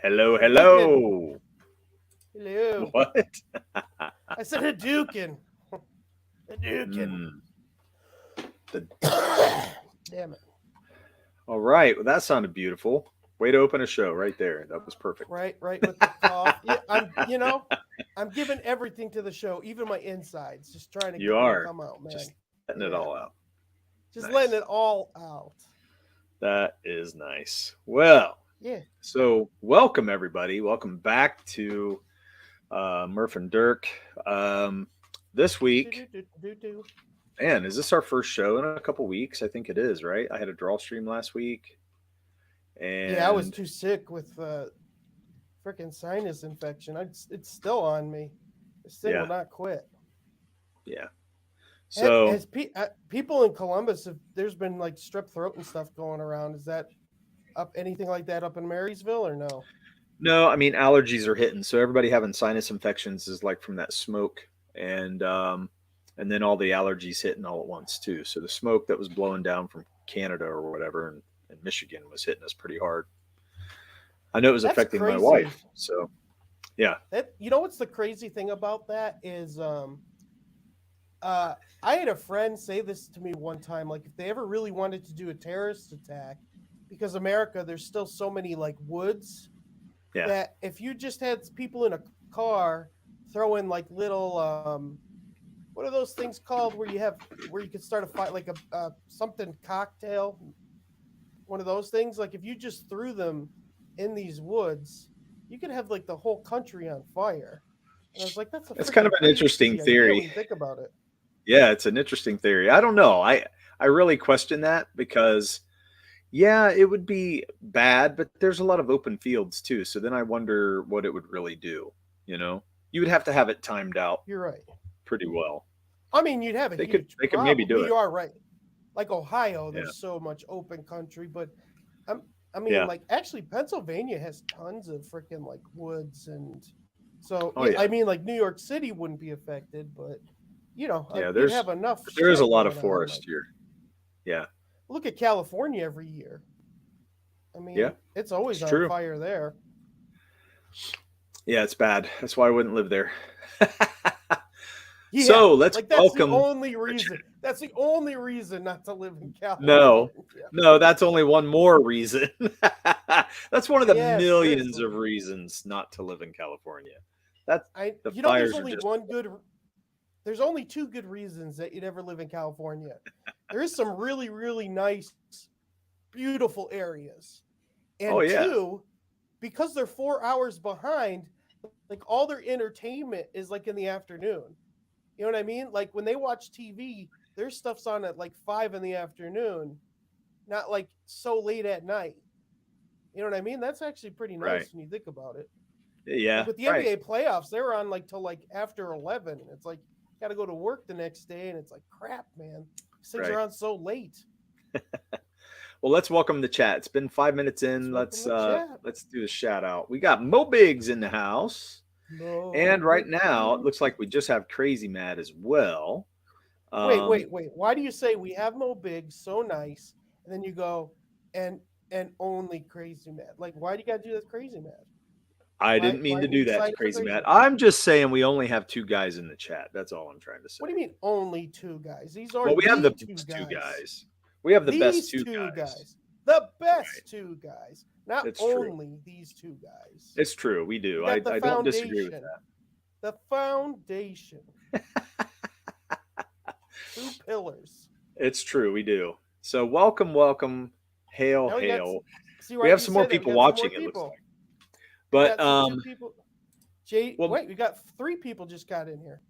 Hello, Hadouken! hello. Hello. What? I said Hadouken. Hadouken. Hmm. The, Damn it. all right. Well, that sounded beautiful. Way to open a show right there. That was perfect. Right with the cough. Yeah, I'm giving everything to the show, even my insides, just trying to You get them to are come out, just man. letting it Yeah. all out. Just letting Nice. it all out. That is nice. Well, Yeah. so welcome everybody. Welcome back to Murph and Dirk. Um, this Do do week, do do do. man, is this our first show in a couple weeks? I think it is, right? I had a draw stream last week, Yeah, I was and too sick with freaking sinus infection. It's still on me. This thing will yeah, not quit. yeah. Have So people in Columbus? Have there's been like strep throat and stuff going around? Is that up anything like that up in Marysville or no? no, I mean allergies are hitting. So everybody having sinus infections is like from that smoke, and and then all the allergies hitting all at once too. So the smoke that was blowing down from Canada or whatever and Michigan was hitting us pretty hard. I know it was That's affecting my crazy. wife. So yeah, That you know what's the crazy thing about that is uh I had a friend say this to me one time, like if they ever really wanted to do a terrorist attack, because America there's still so many like woods yeah, that if you just had people in a car throwing like little what are those things called where you could start a fight like a something cocktail, one of those things, like if you just threw them in these woods, you could have like the whole country on fire. And I was like, that's a it's kind freaking of an crazy interesting idea when you theory. think about it. Yeah, it's an interesting theory. I don't know. I really question that because yeah, it would be bad, but there's a lot of open fields too. So then I wonder what it would really do. You know, you would have to have it timed out You're right. pretty well. I mean, you'd have a huge They could maybe problem. do You it. are right. Like Ohio, Yeah, there's so much open country, but I'm, I mean, yeah. like actually, Pennsylvania has tons of freaking like woods, and so Oh yeah, yeah, I mean, like New York City wouldn't be affected, but yeah. you'd have enough There is a shit lot of going on. Like, forest here. Yeah, look at California every year. I yeah. mean, it's always It's on true. fire there. Yeah, it's bad. That's why I wouldn't live there. Yeah, So let's like that's the welcome only the reason. That's the only reason not to live in no, California. no, that's only one more reason. That's one of the Yeah, millions of seriously. reasons not to live in California. That's the There's fires are only just one good. There's only two good reasons that you'd ever live in California. There is some really, really nice, beautiful areas, oh and yeah, two, because they're 4 hours behind, like all their entertainment is like in the afternoon. You know what I mean? Like when they watch TV, their stuff's on at like 5 in the afternoon, not like so late at night. You know what I mean? That's actually pretty right. nice when you think about it. Like Yeah, with the right, NBA playoffs, they were on like till like after 11. It's like got to go to work the next day, and it's like crap, man. These things are right. on so late. Well, let's welcome the chat. It's been 5 minutes Let's in. welcome the chat. Let's do a shout out. We got Mo Biggs in the house, and No right big. now it looks like we just have Crazy Mad as well. Um, Wait. Why do you say we have Mo Big so nice, and then you go and only Crazy Mad? Like, why do you got to do this Crazy Mad? I didn't Why mean are to you do that to excited for Crazy Crazy Mad. Mad? I'm just saying we only have two guys in the chat. That's all I'm trying to say. What do you mean only two guys? These are Well, we have the the two best two guys. guys. We have the best These two two guys. guys. The Right. best two guys. Not It's true. only these two guys. It's true. We We do. got the I don't disagree with foundation. The foundation. Two pillars. It's true. We do. So welcome, welcome, hail, Now we got, hail. see, We why have do you some more say that? We people got some more watching. It looks people. like, We but got some two people. Jay, well, wait, we got three people just got in here.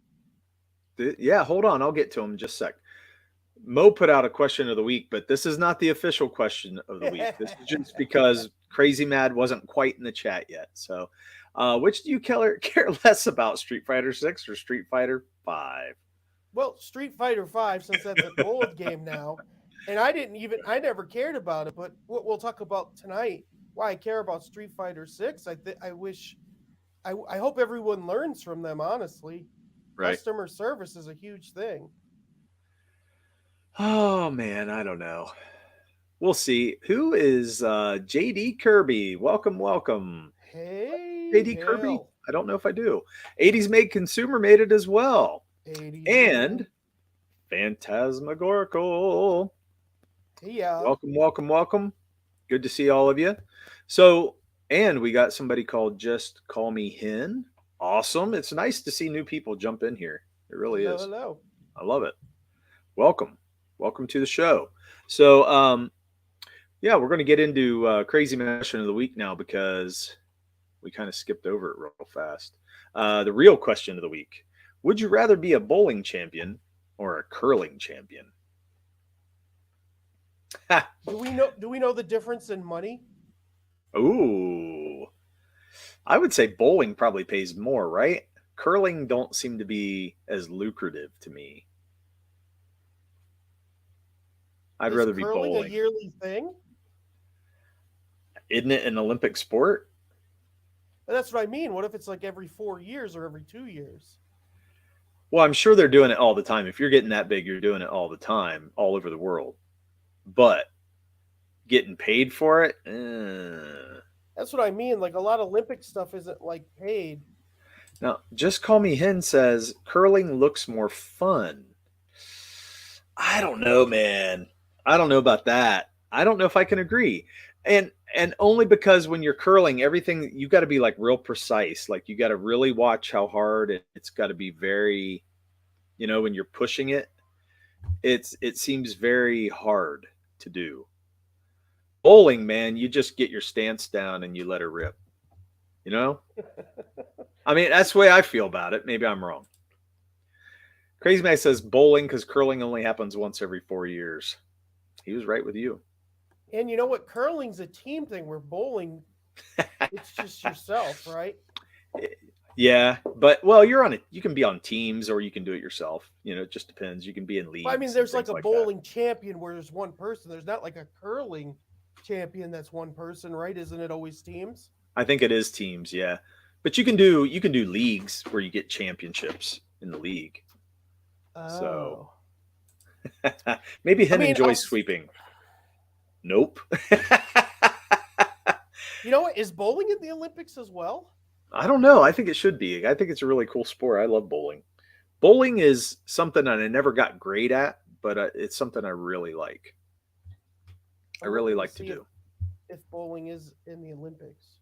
yeah. Hold on, I'll get to them in just a sec. Mo put out a question of the week, but this is not the official question of the week. This is just because Crazy Mad wasn't quite in the chat yet. So, which do you care less about, Street Fighter 6 or Street Fighter 5? Well, Street Fighter 5, since that's an old game now, and I never cared about it, but what we'll talk about tonight, why I care about Street Fighter 6, I hope everyone learns from them, honestly. Right. Customer service is a huge thing. Oh man, I don't know. We'll see. Who is JD Kirby? Welcome, welcome. Hey, JD Kirby? Hale. I don't know if I do. 80s Made Consumer made it as well. 80s And Phantasmagorical. yeah. Welcome, welcome, welcome. Good to see all of you. So, and we got somebody called Just Call Me Hen. Awesome. It's nice to see new people jump in here. It really Hello, is. hello. I love it. Welcome. Welcome to the show. So, yeah, we're going to get into crazy question of the week now because we kind of skipped over it real fast. The real question of the week: would you rather be a bowling champion or a curling champion? Do we know the difference in money? Ooh, I would say bowling probably pays more, right? Curling don't seem to be as lucrative to me. I'd Is rather be curling a bowling. yearly thing? Isn't it an Olympic sport? And that's what I mean. What if it's like every 4 years or every 2 years? Well, I'm sure they're doing it all the time. If you're getting that big, you're doing it all the time, all over the world. But getting paid for it, That's what I mean. Like a lot of Olympic stuff isn't like paid. Now, Just Call Me Hen says curling looks more fun. I don't know, man. I don't know about that. I don't know if I can agree. And only because when you're curling, everything you got to be like real precise. Like you got to really watch how hard it's got to be very, when you're pushing it, it seems very hard to do. Bowling, man, you just get your stance down and you let her rip. I mean, that's the way I feel about it. Maybe I'm wrong. Crazy Man says bowling because curling only happens once every 4 years. He was right with you. And you know what? Curling's a team thing where bowling, it's just yourself, right? Yeah, but well, you can be on teams or you can do it yourself. It just depends. You can be in leagues. Well, I mean, there's like a like bowling champion where there's one person. There's not like a curling champion that's one person, right? Isn't it always teams? I think it is teams, yeah. But you can do leagues where you get championships in the league. Oh. So maybe Hen enjoys sweeping. Nope. You know what? Is bowling in the Olympics as well? I don't know. I think it should be. I think it's a really cool sport. I love bowling. Bowling is something that I never got great at, but it's something I really like. I really like to do. If bowling is in the Olympics.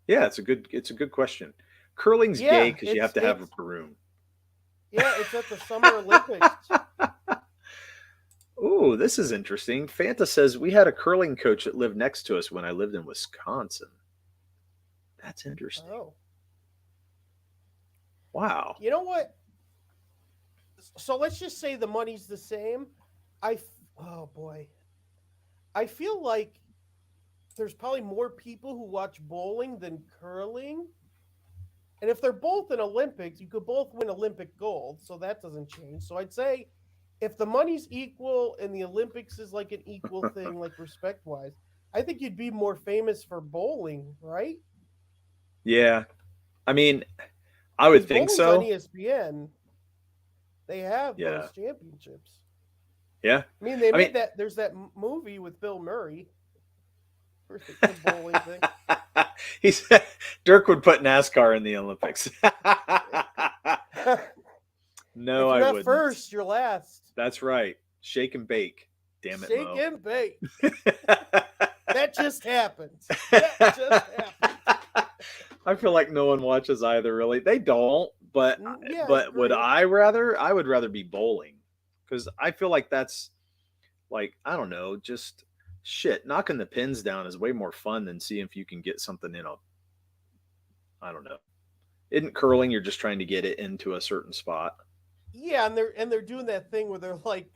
Yeah, it's a good question. Curling's gay because you have to have a broom. Yeah, it's at the Summer Olympics. Oh, this is interesting. Fanta says we had a curling coach that lived next to us when I lived in Wisconsin. That's interesting. Oh. Wow. You know what? So let's just say the money's the same. Oh boy. I feel like there's probably more people who watch bowling than curling. And if they're both in Olympics, you could both win Olympic gold, so that doesn't change. So I'd say if the money's equal and the Olympics is like an equal thing, like respect-wise, I think you'd be more famous for bowling, right? Yeah. I mean, I would think so. On ESPN, they have those championships. Yeah. I mean, they made that. There's that movie with Bill Murray. The bowling thing. He said Dirk would put NASCAR in the Olympics. No, I wouldn't. First, you're last. That's right. Shake and bake. Damn it, Shake and bake. That just happened. That just happened. I feel like no one watches either, really. They don't, but would I would rather be bowling because I feel like that's like, I don't know, just shit. Knocking the pins down is way more fun than seeing if you can get something in I don't know. Isn't curling you're just trying to get it into a certain spot? Yeah, and they're doing that thing where they're like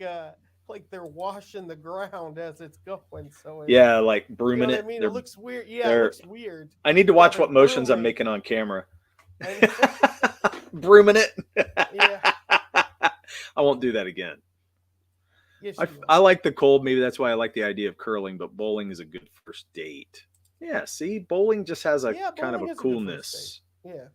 they're washing the ground as it's going. So yeah, like brooming it. I mean, it looks weird. Yeah, it looks weird. I need to watch what motions I'm making on camera. Brooming it. Yeah. I won't do that again. Yes, I like the cold. Maybe that's why I like the idea of curling, but bowling is a good first date. Yeah, see, bowling just has a kind of a coolness. Yeah.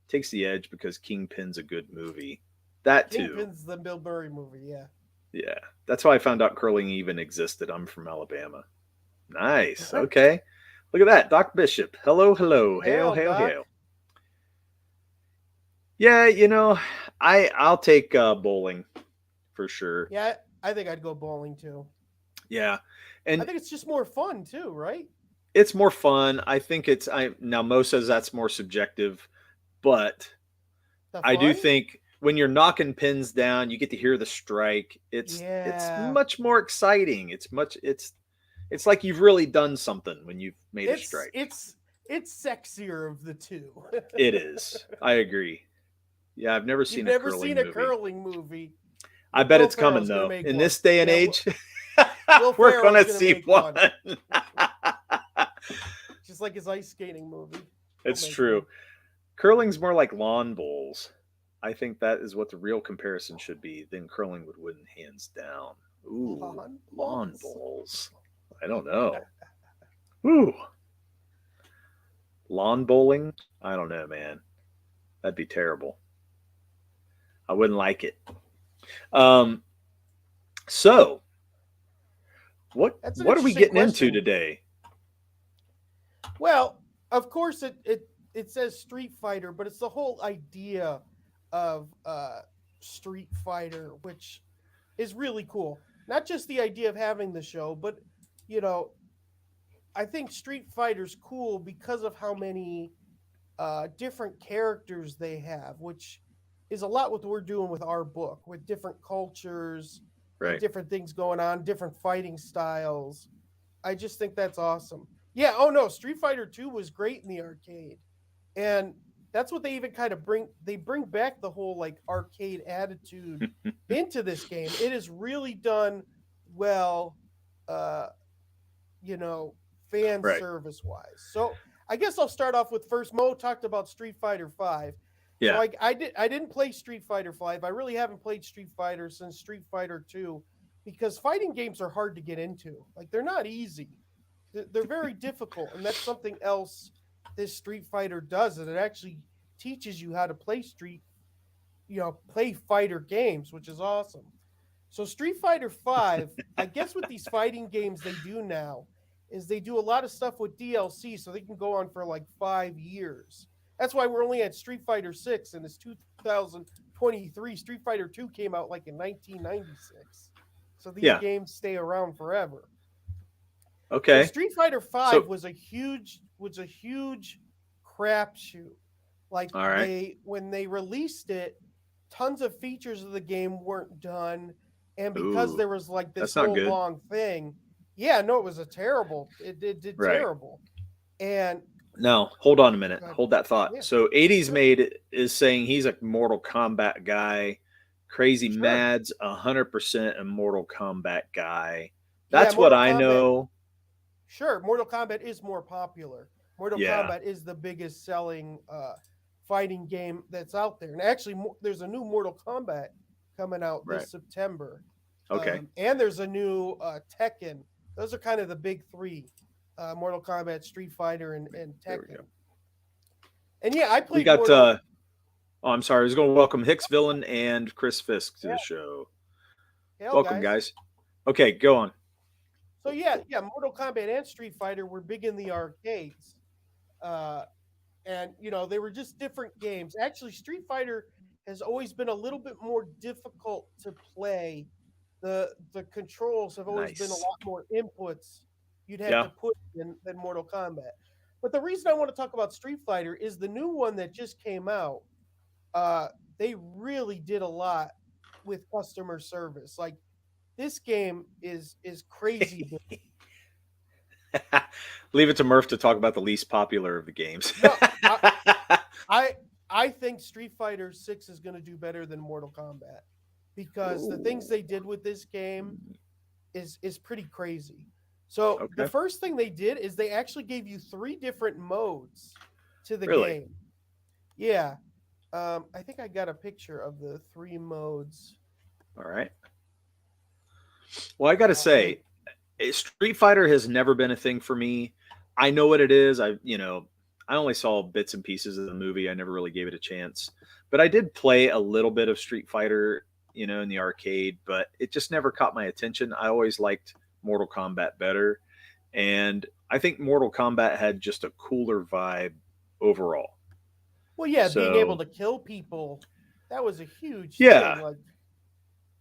Takes the edge because Kingpin's a good movie. That too. Kingpin's the Bill Murray movie, yeah. Yeah. That's how I found out curling even existed. I'm from Alabama. Nice. Okay. Look at that. Doc Bishop. Hello, hello. Hail, Hail, hail, Doc. hail. Yeah, I'll take bowling for sure. Yeah, I think I'd go bowling too. Yeah. I And think it's just more fun too, right? it's more fun. I think I now Mo says that's more subjective, but The I do fun? think when you're knocking pins down, you get to hear the strike. It's Yeah. much more exciting. It's like you've really done something when you've made a It's strike. it's it's sexier of the two. It is. I agree. Yeah, I've never You've seen a never seen curling a movie. curling movie. I bet Will it's coming Ferrell's gonna though. make In one. this day and Yeah, age, Will we're Ferrell's gonna gonna see make one. one. Just like his ice skating movie. He'll It's make true. one. Curling's more like lawn bowls. I think that is what the real comparison should be. Then curling would win hands down. Ooh, Lawn lawn bowls. bowls. I don't know. Ooh, lawn bowling. I don't know, man. That'd be terrible. I wouldn't like it. Um. So, That's an what are we interesting getting into question. today? Well, of course it says Street Fighter, but it's the whole idea of Street Fighter, which is really cool. Not just the idea of having the show, but you know, I think Street Fighter's cool because of how many different characters they have, which is a lot what we're doing with our book, with different cultures and Right. different things going on, different fighting styles. I just think that's awesome. Yeah, oh no, Street Fighter 2 was great in the arcade. And that's what they even kind of bring back the whole like arcade attitude into this game. It is really done well uh you know, fan Right. service wise. So I guess I'll start off with first. Mo talked about Street Fighter Five, so Yeah. I didn't play Street Fighter Five. I really haven't played Street Fighter since Street Fighter Two, because fighting games are hard to get into. Like they're not easy. They're very difficult, and that's something else this Street Fighter does. And it actually teaches you how to play play fighter games, which is awesome. So Street Fighter 5, I guess what these fighting games they do now is they do a lot of stuff with DLC so they can go on for like 5 years. That's why we're only at Street Fighter 6 and it's 2023. Street Fighter 2 came out like in 1996. So these Yeah. games stay around forever. So Okay. Street Fighter 5 So, was a huge crapshoot. Like all right. when they released it, tons of features of the game weren't done, and because Ooh, there was like this that's not whole good. long thing, yeah, no, it was a terrible. It did Right. terrible, and No, hold on a minute. uh, Hold that thought. yeah, So 80s sure, made is saying he's a Mortal Kombat guy. Crazy sure, Mad's 100% a Mortal Kombat guy. yeah, That's what Mortal I Kombat. know. Sure, Mortal Kombat is more popular. Mortal Yeah. Kombat is the biggest selling fighting game that's out there, and actually, there's a new Mortal Kombat coming out Right. this September. Okay. And there's a new Tekken. Those are kind of the big three: Mortal Kombat, Street Fighter, and There we Tekken. go. And yeah, I We played got Mortal. oh, I'm sorry. I was going to welcome Hicks Villain and Chris Fisk to Yeah, the show. hell, Welcome, guys. guys. Okay, go on. So yeah, Mortal Kombat and Street Fighter were big in the arcades, uh, and they were just different games. Actually, Street Fighter has always been a little bit more difficult to play. The controls have always been a Nice. lot more inputs you'd have to Yeah. put than Mortal Kombat. But the reason I want to talk about Street Fighter is the new one that just came out. Uh, they really did a lot with customer service. Like this game is crazy big. Leave it to Murph to talk about the least popular of the games. No, I I think Street Fighter 6 is going to do better than Mortal Kombat because the things Ooh. they did with this game is pretty crazy. So the Okay. first thing they did is they actually gave you 3 different modes to the Really? game. Yeah. I think I got a picture of the 3 modes. All right. Well, I got to Here, say, Street Fighter has never been a thing for me. I know what it is. I only saw bits and pieces of the movie. I never really gave it a chance. But I did play a little bit of Street Fighter, in the arcade, but it just never caught my attention. I always liked Mortal Kombat better. And I think Mortal Kombat had just a cooler vibe overall. Well, yeah, being able So to kill people, that was a huge thing. yeah, Like,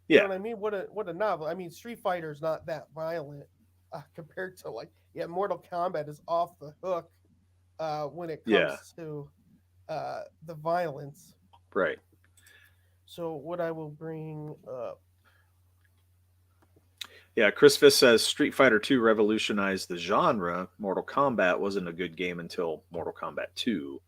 you know yeah, what I mean? What a novel. I mean, Street Fighter's not that violent compared to like, yeah, Mortal Kombat is off the hook when it yeah, comes to the violence. right. So what I will bring up. Yeah, Chris Fisk says Street Fighter 2 revolutionized the genre. Mortal Kombat wasn't a good game until Mortal Kombat 2.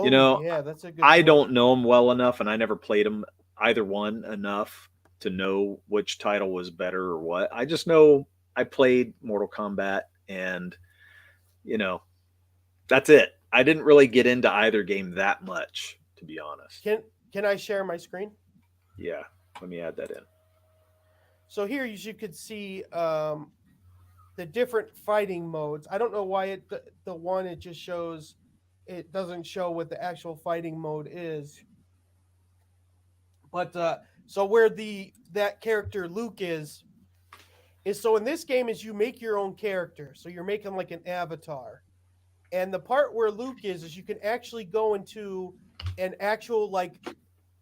You Oh know, yeah, that's a good I point. don't know them well enough, and I never played them either one enough to know which title was better or what. I just know I played Mortal Kombat, and you know that's it. I didn't really get into either game that much, to be honest. Can can I share my screen? Yeah, let me add that in. So here you could see the different fighting modes. I don't know why the one it just shows it doesn't show what the actual fighting mode is. But so where the that character Luke is so in this game is you make your own character. So you're making like an avatar. And the part where Luke is you can actually go into an actual like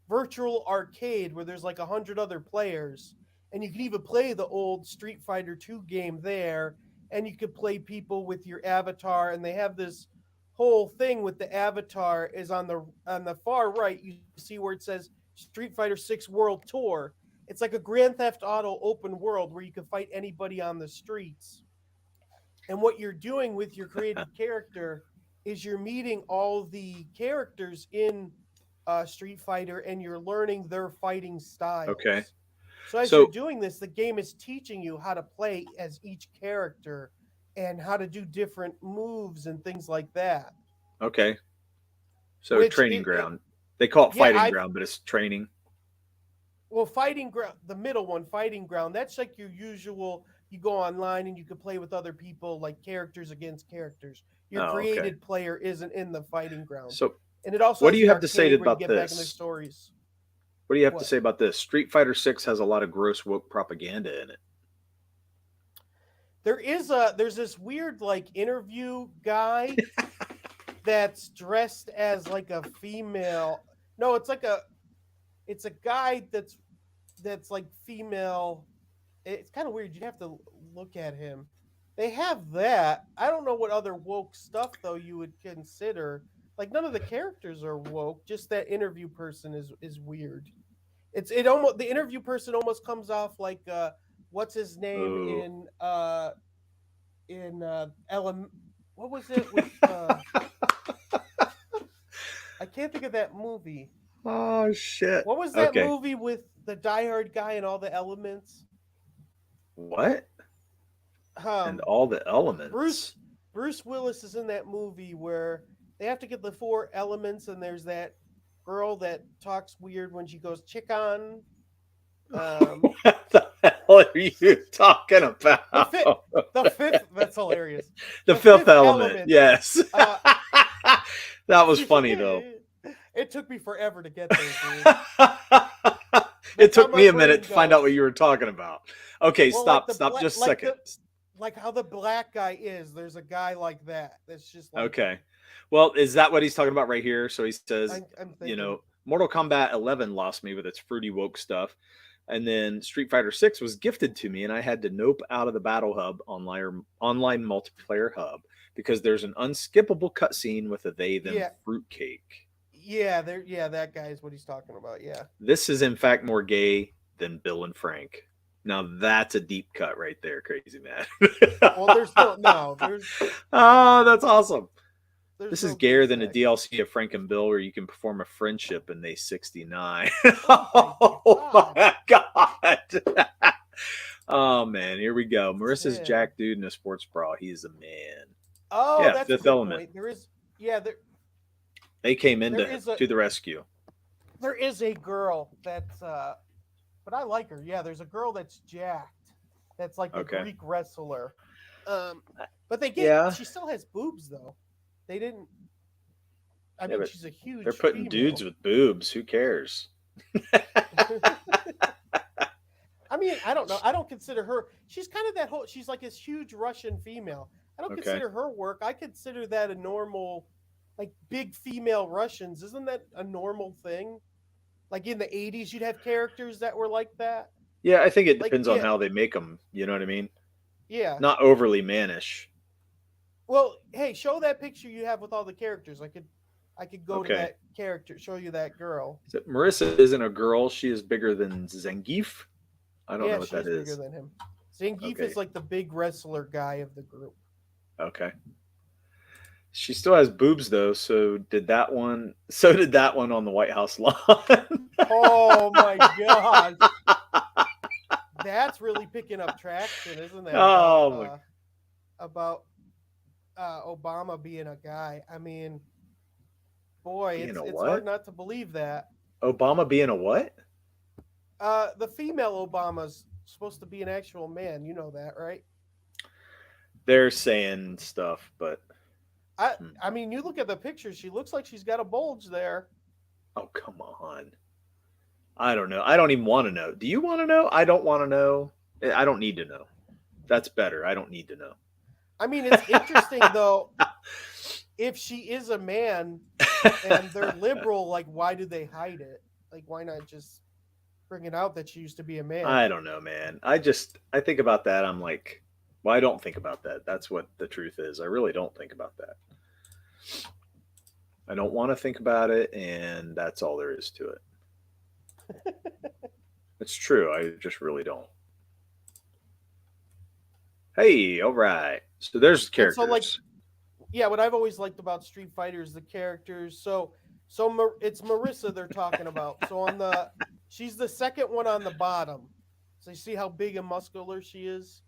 virtual arcade where there's like 100 other players, and you can even play the old Street Fighter 2 game there, and you could play people with your avatar, and they have this whole thing with the avatar is on the far right you see where it says Street Fighter 6 World Tour. It's like a Grand Theft Auto open world where you can fight anybody on the streets. And what you're doing with your created character is you're meeting all the characters in Street Fighter and you're learning their fighting Okay, styles. So as you're so doing this, the game is teaching you how to play as each character and how to do different moves and things like that. okay, so Which training ground. They call it yeah, fighting I've ground, but it's training. well, fighting ground, the middle one, fighting ground. That's like your usual. You go online and you can play with other people, like characters against characters. Your Oh, okay. created player isn't in the fighting ground, So and it also what do has you the have to say arcade where you about get back in their this? stories. What do you have to What? say about this? Street Fighter 6 has a lot of gross woke propaganda in it. There's this weird like interview guy that's dressed as like a female. No, it's a guy that's like female. It's kind of weird. You have to look at him. They have that. I don't know what other woke stuff though you would consider. Like none of the characters are woke. Just that interview person is weird. It almost the interview person almost comes off like what's his name Oh, in what was it with I can't think of that movie. oh shit. What was that Okay. movie with the diehard guy and all the elements? What? And Um, all the Bruce elements. Bruce Willis is in that movie where they have to get the four elements, and there's that girl that talks weird when she goes chicken. What the hell are you talking The fifth, about? the fifth. That's hilarious. The The fifth fifth element. element. Yes. Uh, That was funny though. It took me forever to get there, dude. It That's how took my me a brain minute to find out what goes. you were talking about. Okay, Well, like stop just a second. like how the black guy is. There's a guy like that. That's just like Okay. Well, is that what he's talking about right here? So he says, I'm thinking. Mortal Kombat 11 lost me with its fruity woke stuff. And then Street Fighter 6 was gifted to me, and I had to nope out of the Battle Hub online multiplayer hub because there's an unskippable cutscene with a they them Yeah, fruitcake. yeah, that guy is what he's talking about. Yeah. This is in fact more gay than Bill and Frank. Now that's a deep cut right there, crazy man. Well, there's no Oh, that's awesome. there's This no is gay gayer than a sex. DLC of Frank and Bill where you can perform a friendship and they 69. Oh Oh my my god. Oh man, here we go. Marissa's Tim. Jack Dude in a sports bra. He's a man. Oh, Yeah, that's a Fifth good Element. point. There is yeah They came in there is a to the rescue. there is a girl that's but I like her. Yeah, there's a girl that's jacked. That's like a Okay. Greek wrestler. Um, but they get Yeah. she still has boobs though. They didn't. I Yeah, mean, but she's a huge. they're putting dudes female. with boobs. Who cares? I I mean, I don't know. I don't consider her. She's kind of that whole. She's like this huge Russian female. I don't Okay. consider her work. I consider that a normal, like big female Russians. Isn't that a normal thing? Like in the '80s, you'd have characters that were like that. Yeah, I think it Like depends on how they make them. You know what I mean? yeah. Not overly mannish. Well, hey, show that picture you have with all the characters. I could go to Okay. that character, show you that girl. So Marissa isn't a girl. She is bigger than Zangief. I don't know Yeah, what she that is bigger is. than him. Zangief Okay. is like the big wrestler guy of the group. Okay. She still has boobs though, so did that one. So did that one on the White House lawn. Oh my gosh. That's really picking up traction, isn't that? Oh, About Obama being a guy. I mean, boy, Being a it's what? hard not to believe that. Obama being a what? The female Obama's supposed to be an actual man. You know that, right? They're saying stuff, but I mean, you look at the picture. She looks like she's got a bulge there. oh, come on. I don't know. I don't even want to know. Do you want to know? I don't want to know. I don't need to know. That's better. I don't need to know. I mean, it's interesting though. If she is a man and they're liberal, like, why do they hide it? Like, why not just bring it out that she used to be a man? I don't know, man. I think about that. I'm like, well, I don't think about that. That's what the truth is. I really don't think about that. I don't want to think about it, and that's all there is to it. It's true. I just really don't. Hey, all right. So there's characters. So, like, yeah, what I've always liked about Street Fighter is the characters. So it's Marissa they're talking about. So she's the second one on the bottom. So you see how big and muscular she is.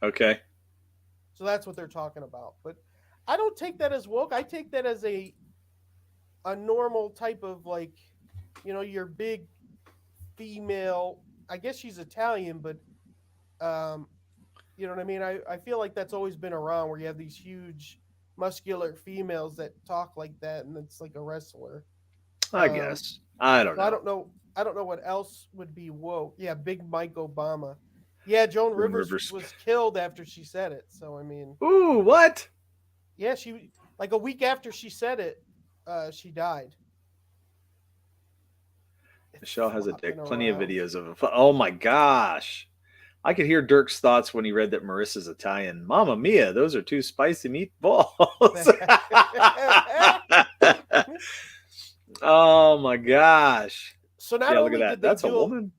Okay. So that's what they're talking about. But I don't take that as woke. I take that as a normal type of, like, your big female. I guess she's Italian, but you know what I mean? I feel like that's always been around, where you have these huge muscular females that talk like that, and it's like a wrestler. I guess. I don't know. I don't know what else would be woke. Yeah, Big Mike Obama. Yeah, Joan Rivers was killed after she said it. So I mean, ooh, what? Yeah, she, like, a week after she said it, she died. Michelle has a dick. Plenty of videos of it. Oh my gosh. I could hear Dirk's thoughts when he read that Marissa's Italian. Mamma mia, those are two spicy meatballs. Oh my gosh. So not look only at that. did That's a woman.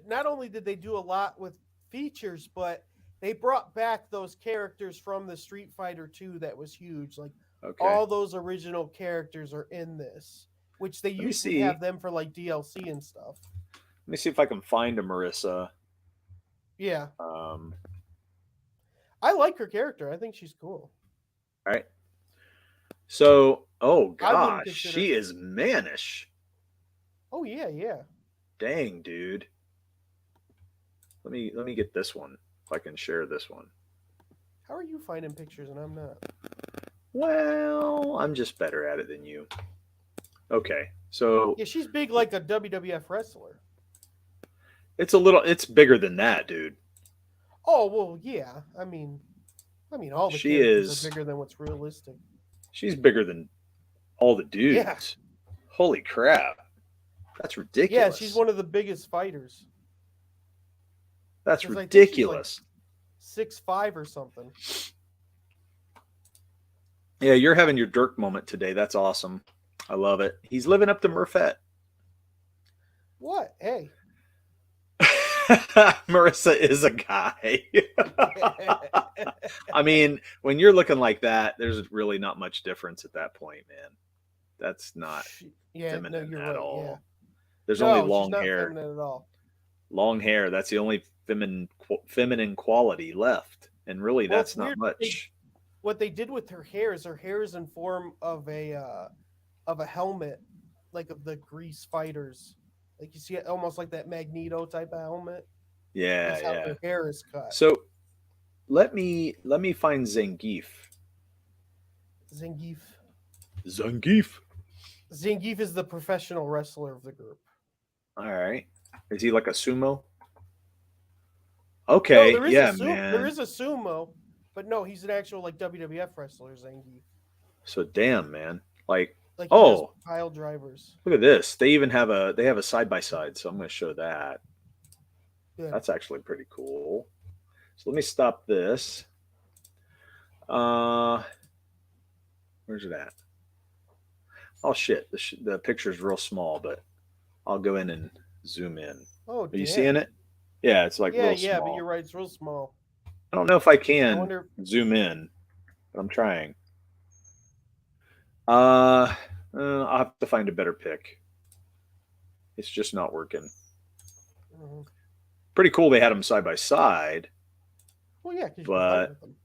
Not only did they do a lot with features, but they brought back those characters from the Street Fighter 2 that was huge. Like, all those original characters are in this, which they usually have them for, like, DLC and stuff. Let me see if I can find a Marissa. Yeah. I like her character. I think she's cool. All right. So, oh gosh, she is mannish. Oh yeah, yeah. Dang, dude. Let me get this one if I can share this one. How are you finding pictures and I'm not? Well, I'm just better at it than you. Okay, so yeah, she's big like a WWF wrestler. It's bigger than that, dude. Oh well, yeah. I mean, all the characters are bigger than what's realistic. She's bigger than all the dudes. Yeah. Holy crap. That's ridiculous. Yeah, she's one of the biggest fighters. That's ridiculous. Like 6'5" or something. Yeah, you're having your Dirk moment today. That's awesome. I love it. He's living up to Murfett. What? Hey. Marissa is a guy. I mean, when you're looking like that, there's really not much difference at that point, man. That's not feminine at all. Yeah. There's only long hair. At all. Long hair. That's the only feminine quality left, and really, that's not much. What they did with her hair is in form of a helmet, like of the Grease fighters. Like, you see it almost like that Magneto type of helmet. Yeah, That's how her hair is cut. So let me find Zangief. Zangief is the professional wrestler of the group. All right. Is he like a sumo? Okay, there is yeah, there man. is a sumo, but no, he's an actual like WWF wrestler, Zangief. So damn, man. Like, Like he does oh, pile drivers. look at this. They even have a side by side. So I'm going to show that. Good. That's actually pretty cool. So let me stop this. Uh, where's it at? Oh shit, the picture's real small, but I'll go in and zoom in. Oh Are you seeing damn. it? Yeah, it's like Yeah, real yeah, but you're small. right. It's real small. I don't know if I I can wonder. zoom in, but I'm trying. I'll have to find a better pick. It's just not working. Mhm. Pretty cool they had them side by side, Well, yeah, because you can fight but with them.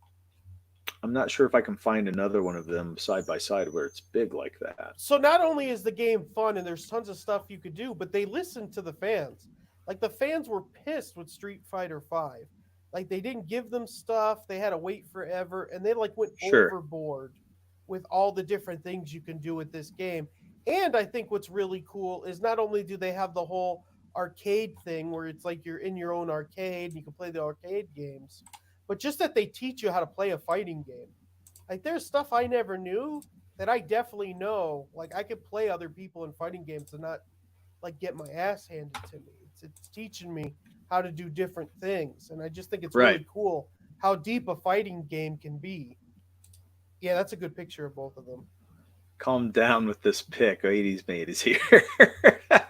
I'm not sure if I can find another one of them side by side where it's big like that. So not only is the game fun and there's tons of stuff you could do, but they listened to the fans. Like the fans were pissed with Street Fighter Five. Like they didn't give them stuff. They had to wait forever, and they like went Sure. overboard with all the different things you can do with this game. And I think what's really cool is not only do they have the whole arcade thing where it's like you're in your own arcade and you can play the arcade games, but just that they teach you how to play a fighting game. Like there's stuff I never knew that I definitely know. Like I could play other people in fighting games and not like get my ass handed to me. It's teaching me how to do different things, and I just think it's Right. really cool how deep a fighting game can be. Yeah, that's a good picture of both of them. Calm down with this pick. 80s mate is here. Yeah.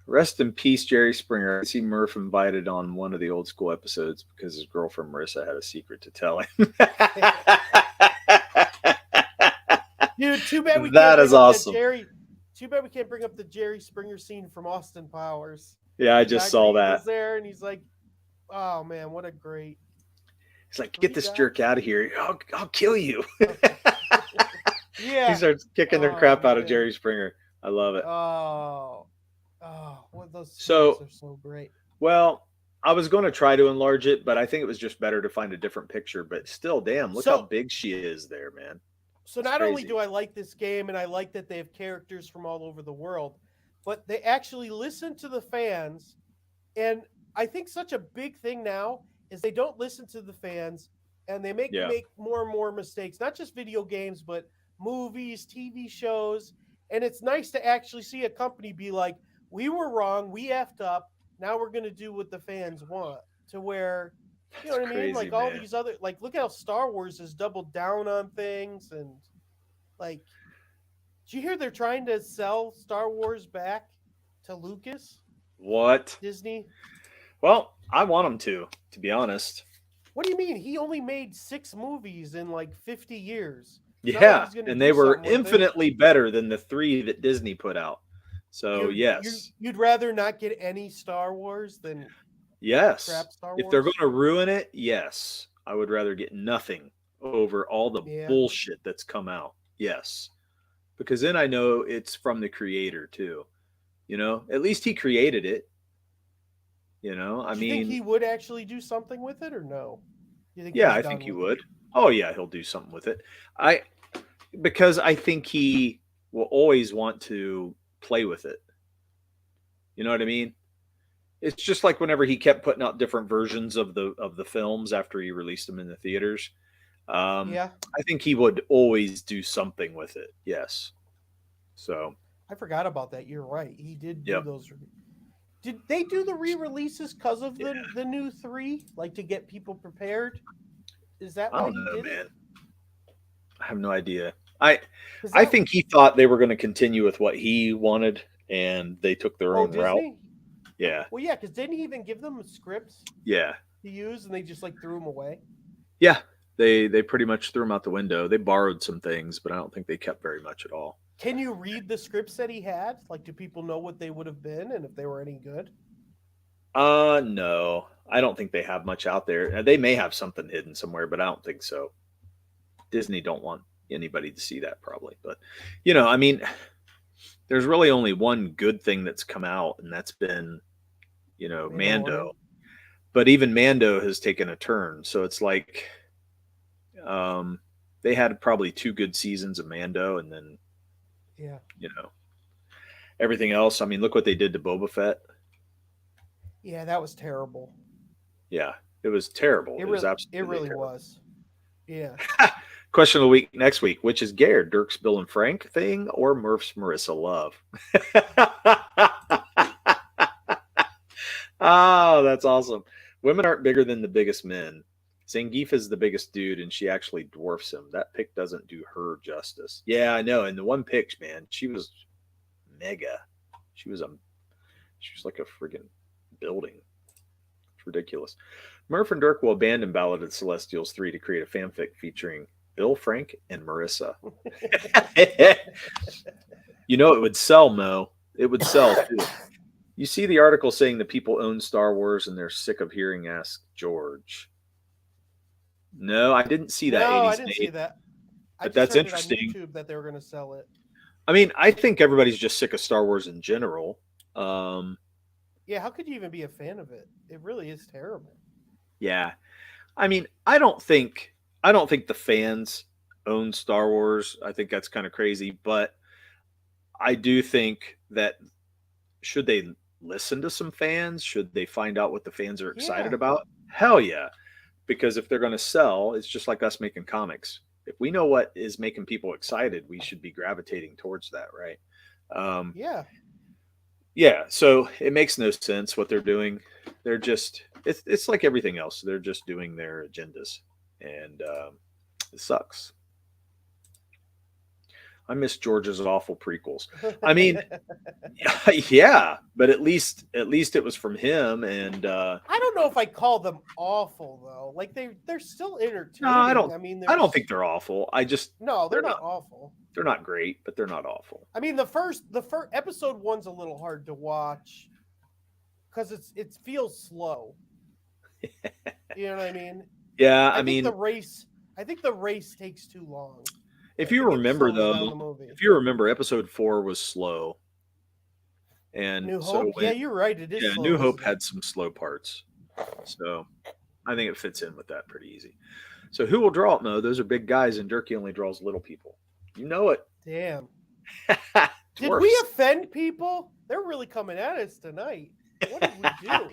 Rest in peace, Jerry Springer. I see Murph invited on one of the old school episodes because his girlfriend Marissa had a secret to tell him. Dude, too bad we That can't is bring up awesome. that Jerry. Too bad we can't bring up the Jerry Springer scene from Austin Powers. Yeah, I The just guy saw Green that. was there, and he's like, "Oh man, what a great." He's like, Three get this guys? jerk out of here. I'll kill you. Yeah. He starts kicking the Oh, crap out of man. Jerry Springer. I love it. Oh, what those So- scenes are so great. Well, I was going to try to enlarge it, but I think it was just better to find a different picture. But still, damn, look So- how big she is there, man. So That's not only crazy. do I like this game and I like that they have characters from all over the world, but they actually listen to the fans. And I think such a big thing now is they don't listen to the fans and they make more and more mistakes, not just video games, but movies, TV shows. And it's nice to actually see a company be like, we were wrong, we effed up, now we're going to do what the fans want. To where, you know That's what I mean? crazy, Like all man. these other, like look how Star Wars has doubled down on things, and like, did you hear they're trying to sell Star Wars back to Lucas, What? Disney? Well, I want them to be honest. What do you mean? He only made 6 movies in like 50 years. It's not like Yeah, he's gonna and do they were something with it. infinitely better than the 3 that Disney put out. So yes, You'd rather not get any Star Wars than yes. crap Star If they're Wars? going to ruin it, yes, I would rather get nothing over all the Yeah. bullshit that's come out. Yes, because then I know it's from the creator too. You know, at least he created it. You know, I Do you think mean, he would actually do something with it or no? You think yeah, he's I done think he with it? would. Oh yeah, he'll do something with it. Because I think he will always want to play with it. You know what I mean? It's just like whenever he kept putting out different versions of the films after he released them in the theaters. Yeah, I think he would always do something with it. Yes. So I forgot about that. You're right. He did do Yep. those. Did they do the re-releases because of the new 3, like to get people prepared? Is that I why don't he know, did man. it? I have no idea. I 'Cause I that- think he thought they were going to continue with what he wanted, and they took their Oh, own route. Disney. Yeah. Well, yeah, because didn't he even give them scripts Yeah. to use, and they just like threw them away? Yeah. They pretty much threw them out the window. They borrowed some things, but I don't think they kept very much at all. Can you read the scripts that he had? Like, do people know what they would have been and if they were any good? No. I don't think they have much out there. They may have something hidden somewhere, but I don't think so. Disney don't want anybody to see that probably. But you know, I mean, there's really only one good thing that's come out, and that's been, you know, Mando. Mandalorian. But even Mando has taken a turn. So it's like they had probably 2 good seasons of Mando, and then, Yeah. you know, everything else. I mean, look what they did to Boba Fett. Yeah, that was terrible. Yeah, it was terrible. It was It absolutely really terrible. was. Yeah. Question of the week next week, which is Garrett, Dirk's Bill and Frank thing or Murph's Marissa Love? Oh, that's awesome. Women aren't bigger than the biggest men. Zangief is the biggest dude, and she actually dwarfs him. That pick doesn't do her justice. Yeah, I know. And the one pick, man, she was mega. She was like a friggin' building. It's ridiculous. Murph and Dirk will abandon Ballad of the Celestials 3 to create a fanfic featuring Bill, Frank, and Marissa. You know it would sell, Mo. It would sell too. You see the article saying the people own Star Wars and they're sick of hearing Ask George. No, I didn't see that. No, 80s I didn't see that. But that's interesting. On YouTube that they were going to sell it. I mean, I think everybody's just sick of Star Wars in general. Yeah, how could you even be a fan of it? It really is terrible. Yeah. I mean, I don't think the fans own Star Wars. I think that's kind of crazy, but I do think that should they listen to some fans? Should they find out what the fans are excited about? Hell yeah. Because if they're going to sell, it's just like us making comics. If we know what is making people excited, we should be gravitating towards that, right? Yeah. So it makes no sense what they're doing. They're just it's like everything else. They're just doing their agendas, and it sucks. I miss George's awful prequels. I mean, yeah, but at least it was from him. And I don't know if I call them awful though. Like they're still entertaining. No, I don't think they're awful. No, they're not awful. They're not great, but they're not awful. I mean, the first episode 1's a little hard to watch because it feels slow. You know what I mean? Yeah, I think the race takes too long. If you remember though, episode 4 was slow. And New Hope, yeah, you're right. It is. Yeah, slow, New Hope had some slow parts, so I think it fits in with that pretty easy. So who will draw it, Mo? Those are big guys, and Durkee only draws little people. You know it. Damn. Did we offend people? They're really coming at us tonight. What did we do?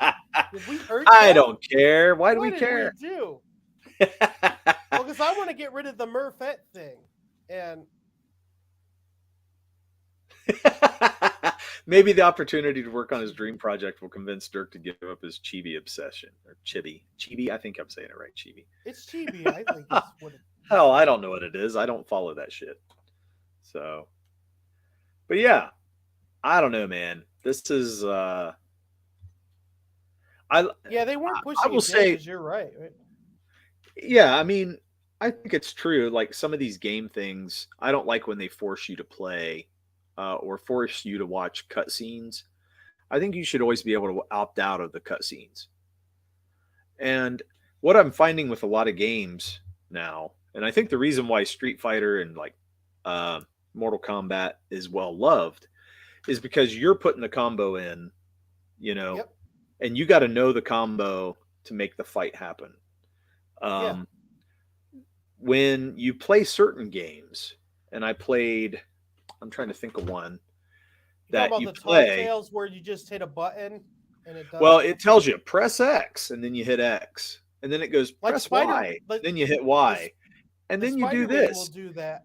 Did we hurt them? I don't care. Why do we care? What did we do? Well, because I want to get rid of the Murphette thing. And maybe the opportunity to work on his dream project will convince Dirk to give up his chibi obsession. Or chibi. I think I'm saying it right, chibi. It's chibi, I think is what it is. Hell, I don't know what it is. I don't follow that shit. So, but yeah, I don't know, man. This is they weren't pushing. I will say you're right. Yeah, I mean, I think it's true. Like some of these game things, I don't like when they force you to play or force you to watch cutscenes. I think you should always be able to opt out of the cutscenes. And what I'm finding with a lot of games now, and I think the reason why Street Fighter and like Mortal Kombat is well loved is because you're putting the combo in, and you got to know the combo to make the fight happen. When you play certain games, and I'm trying to think of one that you play. Tales where you just hit a button and it does. Well, it tells you press X and then you hit X, and then it goes press Y, then you hit Y, and then you do this. Will do that.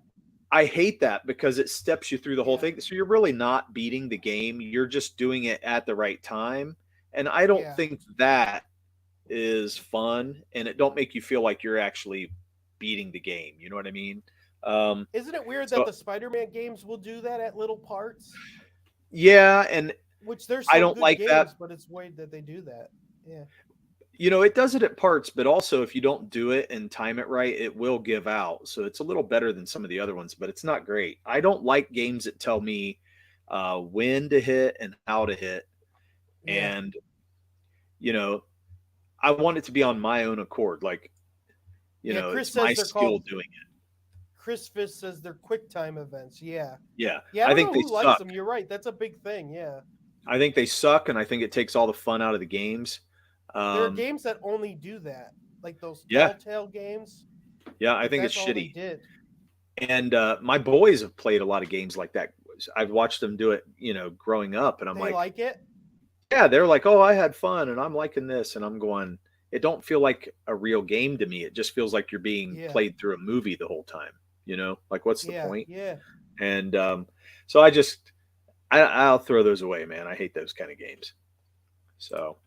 I hate that because it steps you through the whole thing. So you're really not beating the game. You're just doing it at the right time. And I don't think that is fun, and it don't make you feel like you're actually beating the game. You know what I mean? Isn't it weird that the Spider-Man games will do that at little parts? Yeah, and which there's I don't like that, but it's weird that they do that. Yeah. It does it at parts, but also if you don't do it and time it right, it will give out. So it's a little better than some of the other ones, but it's not great. I don't like games that tell me when to hit and how to hit. Yeah. And, I want it to be on my own accord. Like, it's my skill doing it. Chris Fisk says they're quick time events. Yeah. Yeah. I think they suck. Them. You're right. That's a big thing. Yeah. I think they suck, and I think it takes all the fun out of the games. There are games that only do that, like those Telltale games. Yeah, I think it's shitty. And my boys have played a lot of games like that. I've watched them do it, growing up, and I'm like it? Yeah, they're like, oh, I had fun, and I'm liking this, and I'm going, it don't feel like a real game to me. It just feels like you're being Yeah. played through a movie the whole time. You know, like what's the Yeah. point? Yeah. And so I'll throw those away, man. I hate those kind of games. So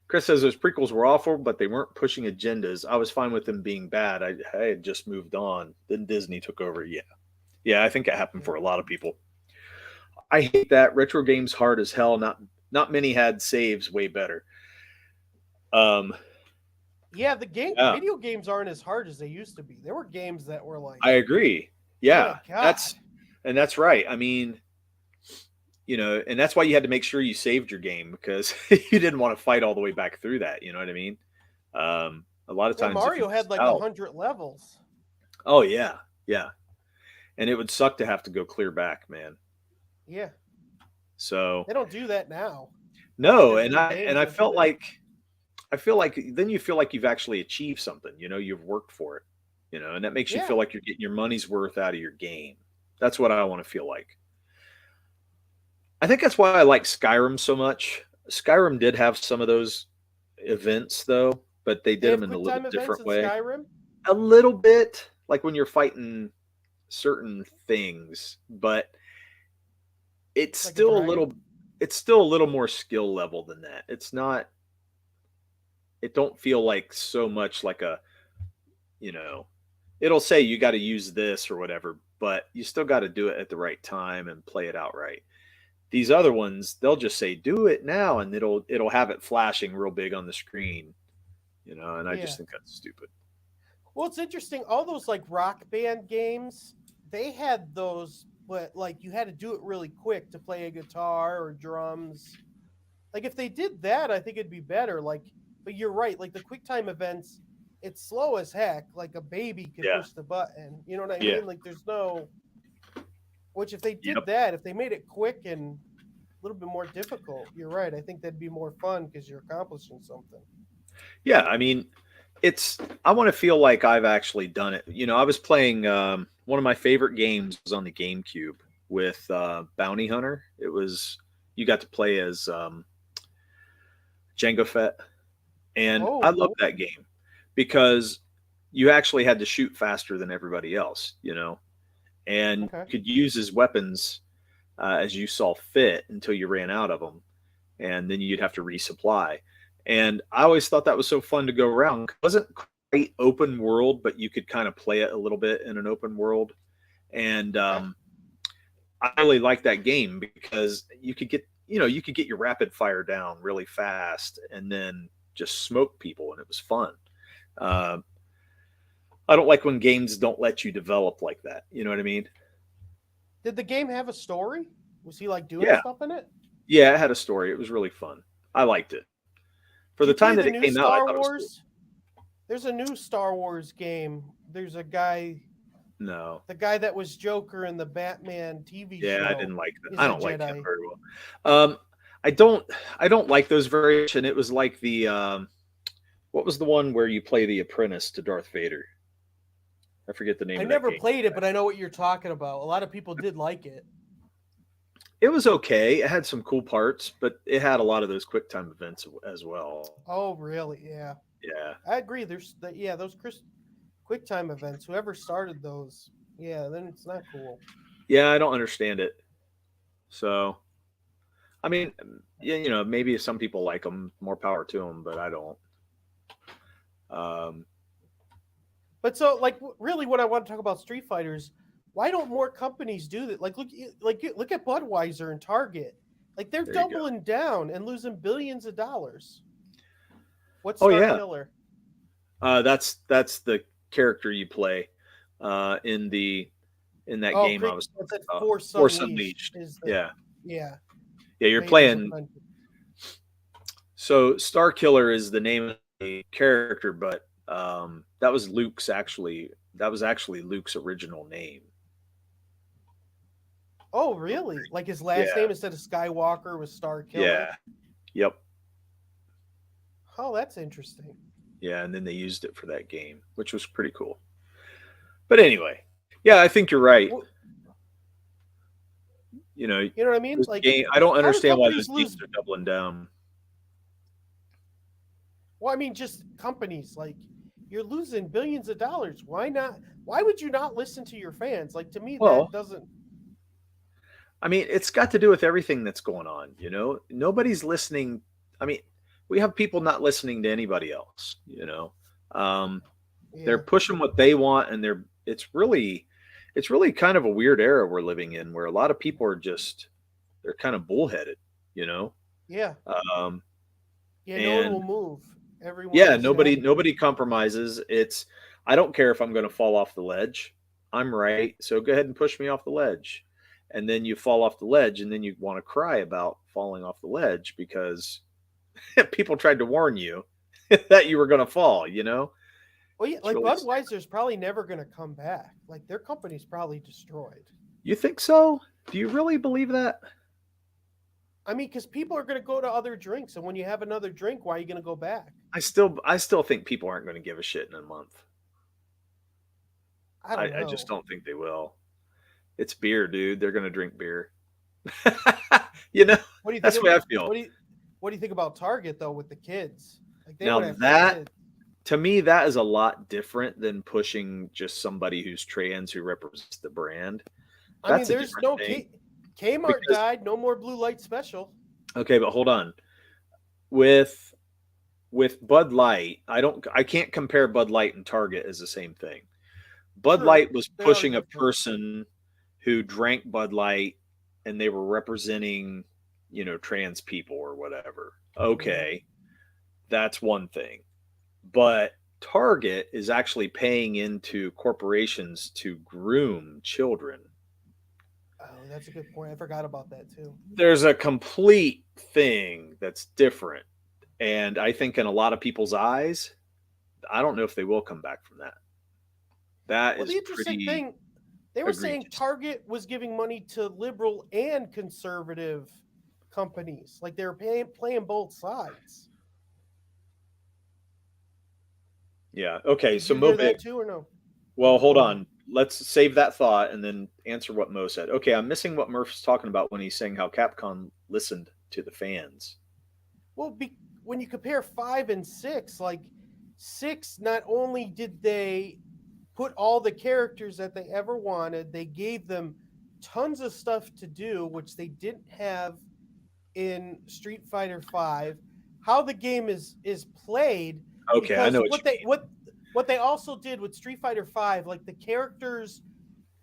Chris says those prequels were awful, but they weren't pushing agendas. I was fine with them being bad. I had just moved on. Then Disney took over. Yeah. Yeah, I think it happened for a lot of people. I hate that. Retro games hard as hell. Not many had saves way better. Yeah, Yeah. video games aren't as hard as they used to be. There were games that were like, I agree. Yeah. my God. That's right. I mean, you know, and that's why you had to make sure you saved your game because you didn't want to fight all the way back through that. You know what I mean? A lot of yeah, times Mario had like 100 levels. Oh yeah, yeah, and it would suck to have to go clear back, man. Yeah, So they don't do that now. no, There's and new I games and I that do felt that. like I feel like then you feel like you've actually achieved something. You know, you've worked for it. You know, and that makes you Yeah. feel like you're getting your money's worth out of your game. That's what I want to feel like. I think that's why I like Skyrim so much. Skyrim did have some of those events though, but they They did have them in a quick little time events different in way. Skyrim. A little bit, like when you're fighting certain things, but it's Like a still a dragon? little it's still a little more skill level than that. It's not it don't feel like so much like a, you know, it'll say you got to use this or whatever, but you still got to do it at the right time and play it out right. These other ones, they'll just say do it now and it'll have it flashing real big on the screen, you know, and I Yeah. just think that's stupid. Well, it's interesting. All those like rock band games, they had those, but like you had to do it really quick to play a guitar or drums. Like if they did that, I think it'd be better. Like, but you're right. Like the quick time events, it's slow as heck. Like a baby could Yeah. push the button. You know what I Yeah. mean? Like there's no. Which if they did Yep. that, if they made it quick and a little bit more difficult, you're right. I think that'd be more fun because you're accomplishing something. Yeah, I mean, I want to feel like I've actually done it. You know, I was playing one of my favorite games was on the GameCube with Bounty Hunter. It was you got to play as Jango Fett, and Oh, I love cool. that game because you actually had to shoot faster than everybody else. You know, and Okay. you could use his weapons as you saw fit until you ran out of them, and then you'd have to resupply. And I always thought that was so fun to go around. It wasn't quite open world, but you could kind of play it a little bit in an open world. And I really liked that game because you could get, you know, you could get your rapid fire down really fast and then just smoke people, and it was fun. Uh, I don't like when games don't let you develop like that. You know what I mean? Did the game have a story? Was he like doing Yeah. stuff in it? Yeah, it had a story. It was really fun. I liked it. For Did the you play time that the it new came out, I Star thought it was cool. Wars? There's a new Star Wars game. There's a guy, No. the guy that was Joker in the Batman TV show. Yeah, I didn't like that. He's I a don't like him Jedi. very well. I don't like those very much. And it was like the what was the one where you play the apprentice to Darth Vader? I forget the name I of that never game. played it, but I know what you're talking about. A lot of people did like it. It was okay. It had some cool parts, but it had a lot of those quick time events as well. Oh, really? Yeah. Yeah. I agree. There's those quick time events. Whoever started those, yeah, then it's not cool. Yeah, I don't understand it. So, I mean, yeah, you know, maybe some people like them, more power to them, but I don't. But so, like, really, what I want to talk about Street Fighters, why don't more companies do that? Like, look at Budweiser and Target. Like, they're There you go. doubling down and losing billions of dollars. What's Oh, Star yeah. Killer? That's the character you play in that game I was That's talking at about. Force Force Unleashed. Unleashed. Yeah. Yeah, you're Ladies playing. and gentlemen. So Star Killer is the name of the character, but that was Luke's actually. That was actually Luke's original name. Oh, really? Like his last Yeah. name instead of Skywalker was Star Killer? Yeah. Yep. Oh, that's interesting. Yeah, and then they used it for that game, which was pretty cool. But anyway, yeah, I think you're right. Well, You know, you know what I mean? this Like, game, I don't how do understand why companies those games are doubling down. Well, I mean, just companies like you're losing billions of dollars. Why not? Why would you not listen to your fans? Like to me, that Well, doesn't. I mean, it's got to do with everything that's going on. Nobody's listening. I mean, we have people not listening to anybody else. Um, they're Yeah, pushing what they want, and it's really kind of a weird era we're living in, where a lot of people are just they're kind of bullheaded. You know, yeah, um, yeah. No one and will move. Everyone yeah, is nobody stagnant. nobody compromises. I don't care if I'm going to fall off the ledge. I'm right, so go ahead and push me off the ledge. And then you fall off the ledge, and then you want to cry about falling off the ledge because people tried to warn you that you were going to fall. Well, yeah, It's like really Budweiser's probably never going to come back. Like their company's probably destroyed. You think so? Do you really believe that? I mean, because people are going to go to other drinks, and when you have another drink, why are you going to go back? I still think people aren't going to give a shit in a month. I don't I just know. don't think they will. It's beer, dude. They're going to drink beer. What do you think That's the of way I feel. what do you think about Target though with the kids? Like they Now would have that kids. to me, that is a lot different than pushing just somebody who's trans who represents the brand. I mean, That's a there's different no thing Kmart because died. No more blue light special. okay, but hold on. With Bud Light, I can't compare Bud Light and Target as the same thing. Bud True, Light was they are pushing a different. person who drank Bud Light and they were representing, trans people or whatever. Yeah. Okay, that's one thing. But Target is actually paying into corporations to groom children. Oh, that's a good point. I forgot about that too. There's a complete thing that's different. And I think in a lot of people's eyes, I don't know if they will come back from that. That Well, is the interesting pretty thing, they were saying egregious. Target was giving money to liberal and conservative companies. Like they were playing both sides. Yeah. Okay. Did So you hear Mobig, that too, or no? well, hold Go ahead. on. Let's save that thought and then answer what Mo said. Okay. I'm missing what Murph's talking about when he's saying how Capcom listened to the fans. Well, when you compare 5 and 6, like 6, not only did they put all the characters that they ever wanted, they gave them tons of stuff to do, which they didn't have in Street Fighter 5. How the game is played, Okay. I because know what you mean. what they also did with Street Fighter 5, like the characters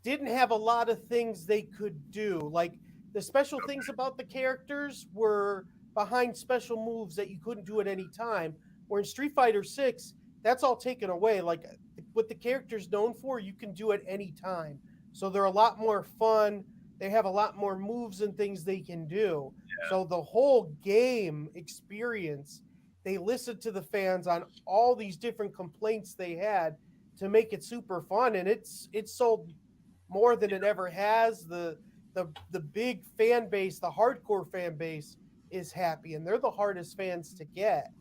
didn't have a lot of things they could do. Like the special things about the characters were behind special moves that you couldn't do at any time. Where in Street Fighter 6, that's all taken away. Like what the character's known for, you can do at any time. So they're a lot more fun. They have a lot more moves and things they can do. So the whole game experience, they listened to the fans on all these different complaints they had to make it super fun, and it's sold more than it ever has. The big fan base, the hardcore fan base, is happy, and they're the hardest fans to get.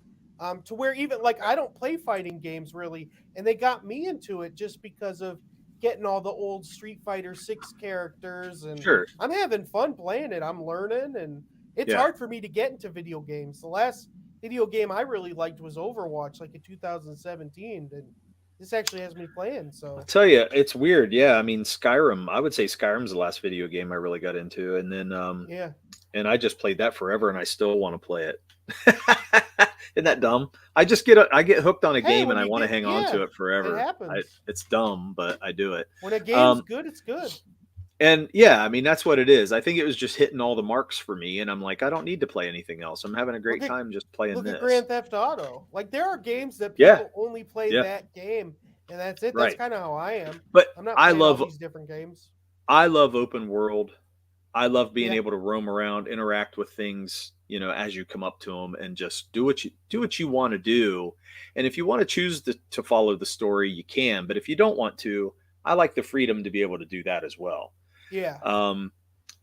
To where even like I don't play fighting games really, and they got me into it just because of getting all the old Street Fighter 6 characters, and Sure. I'm having fun playing it. I'm learning, and it's Yeah. hard for me to get into video games. The last video game I really liked was Overwatch, like in 2017, and this actually has me playing. I'll So tell you, it's weird. Yeah. I mean, Skyrim, I would say Skyrim's the last video game I really got into. And then, yeah, and I just played that forever and I still want to play it. Isn't that dumb? I get hooked on a hey, game and when I you want to get hang on yeah, to it it forever. happens. It's dumb, but I do it. When a game's Um, good, it's good. and yeah, I mean that's what it is. I think it was just hitting all the marks for me, and I'm like, I don't need to play anything else. I'm having a Look great at time just playing look at this. Grand Theft Auto. Like there are games that Yeah, people only play yeah, that game, and that's it. That's right. kind of how I am. But I'm not I playing all love these different games. I love open world. I love being Yeah, able to roam around, interact with things, as you come up to them, and just do what you want to do. And if you want to choose to follow the story, you can. But if you don't want to, I like the freedom to be able to do that as well. yeah. Um,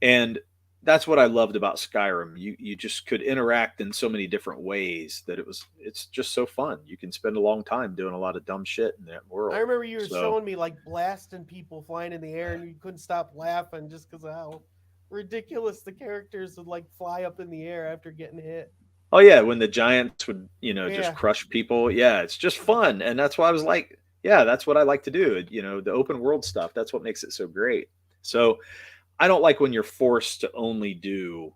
and that's what I loved about Skyrim. You just could interact in so many different ways that it's just so fun. You can spend a long time doing a lot of dumb shit in that I world. remember you were So showing me like blasting people flying in the air, and you couldn't stop laughing just because of how ridiculous the characters would like fly up in the air after getting hit. Oh yeah, when the Giants would, just Yeah, crush people. Yeah, it's just fun, and that's why I was like, yeah, that's what I like to do. The open world stuff. That's what makes it so great. So I don't like when you're forced to only do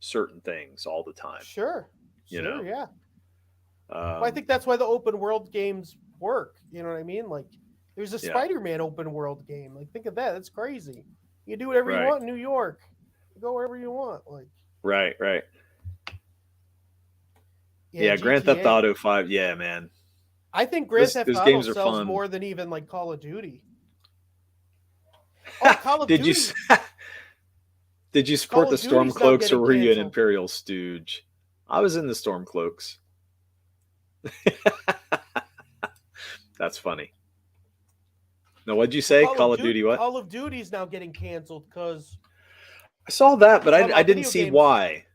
certain things all the time. sure, You sure, know, yeah. Well, I um, think that's why the open world games work. You know what I mean? Like, there's a yeah, Spider-Man open world game. Like, think of that. That's crazy. You can do whatever you right, want in New York. You go wherever you want. Like, right. yeah, Yeah, Grand Theft GTA. Auto 5. Yeah, man, I think Grand those Theft those Auto games are sells fun. more than even like Call of Duty. Oh, Call of Did you Duty. did you support Call the of Duty's now Stormcloaks or getting were you an canceled. Imperial stooge? I was in the Stormcloaks. That's funny. Now, what'd you Well, say? Call of Duty what? Call of Duty's now getting canceled because I saw that, but I didn't video see games. why.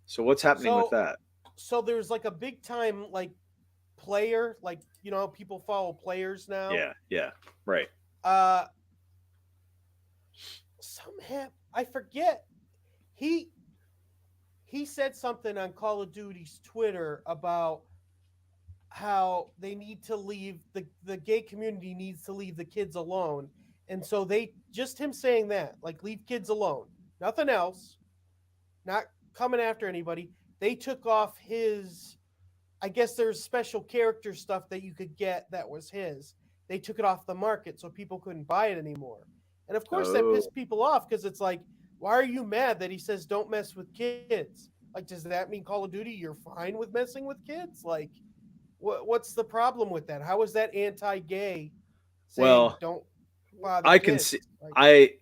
So what's happening with So that? so there's like a big time like player, like people follow players now. Yeah, right. Uh, somehow I forget he he said something on Call of Duty's Twitter about how they need to leave the gay community needs to leave the kids alone, and so they just him saying that like leave kids alone, nothing else, not coming after anybody. They took off his. I guess there's special character stuff that you could get that was his. They took it off the market so people couldn't buy it anymore. And of course that Oh, pissed people off because it's like, why are you mad that he says don't mess with kids? Like, does that mean Call of Duty you're fine with messing with kids? Like, what's the problem with that? How is that anti-gay saying well, don't bother I can see. kids? Like, I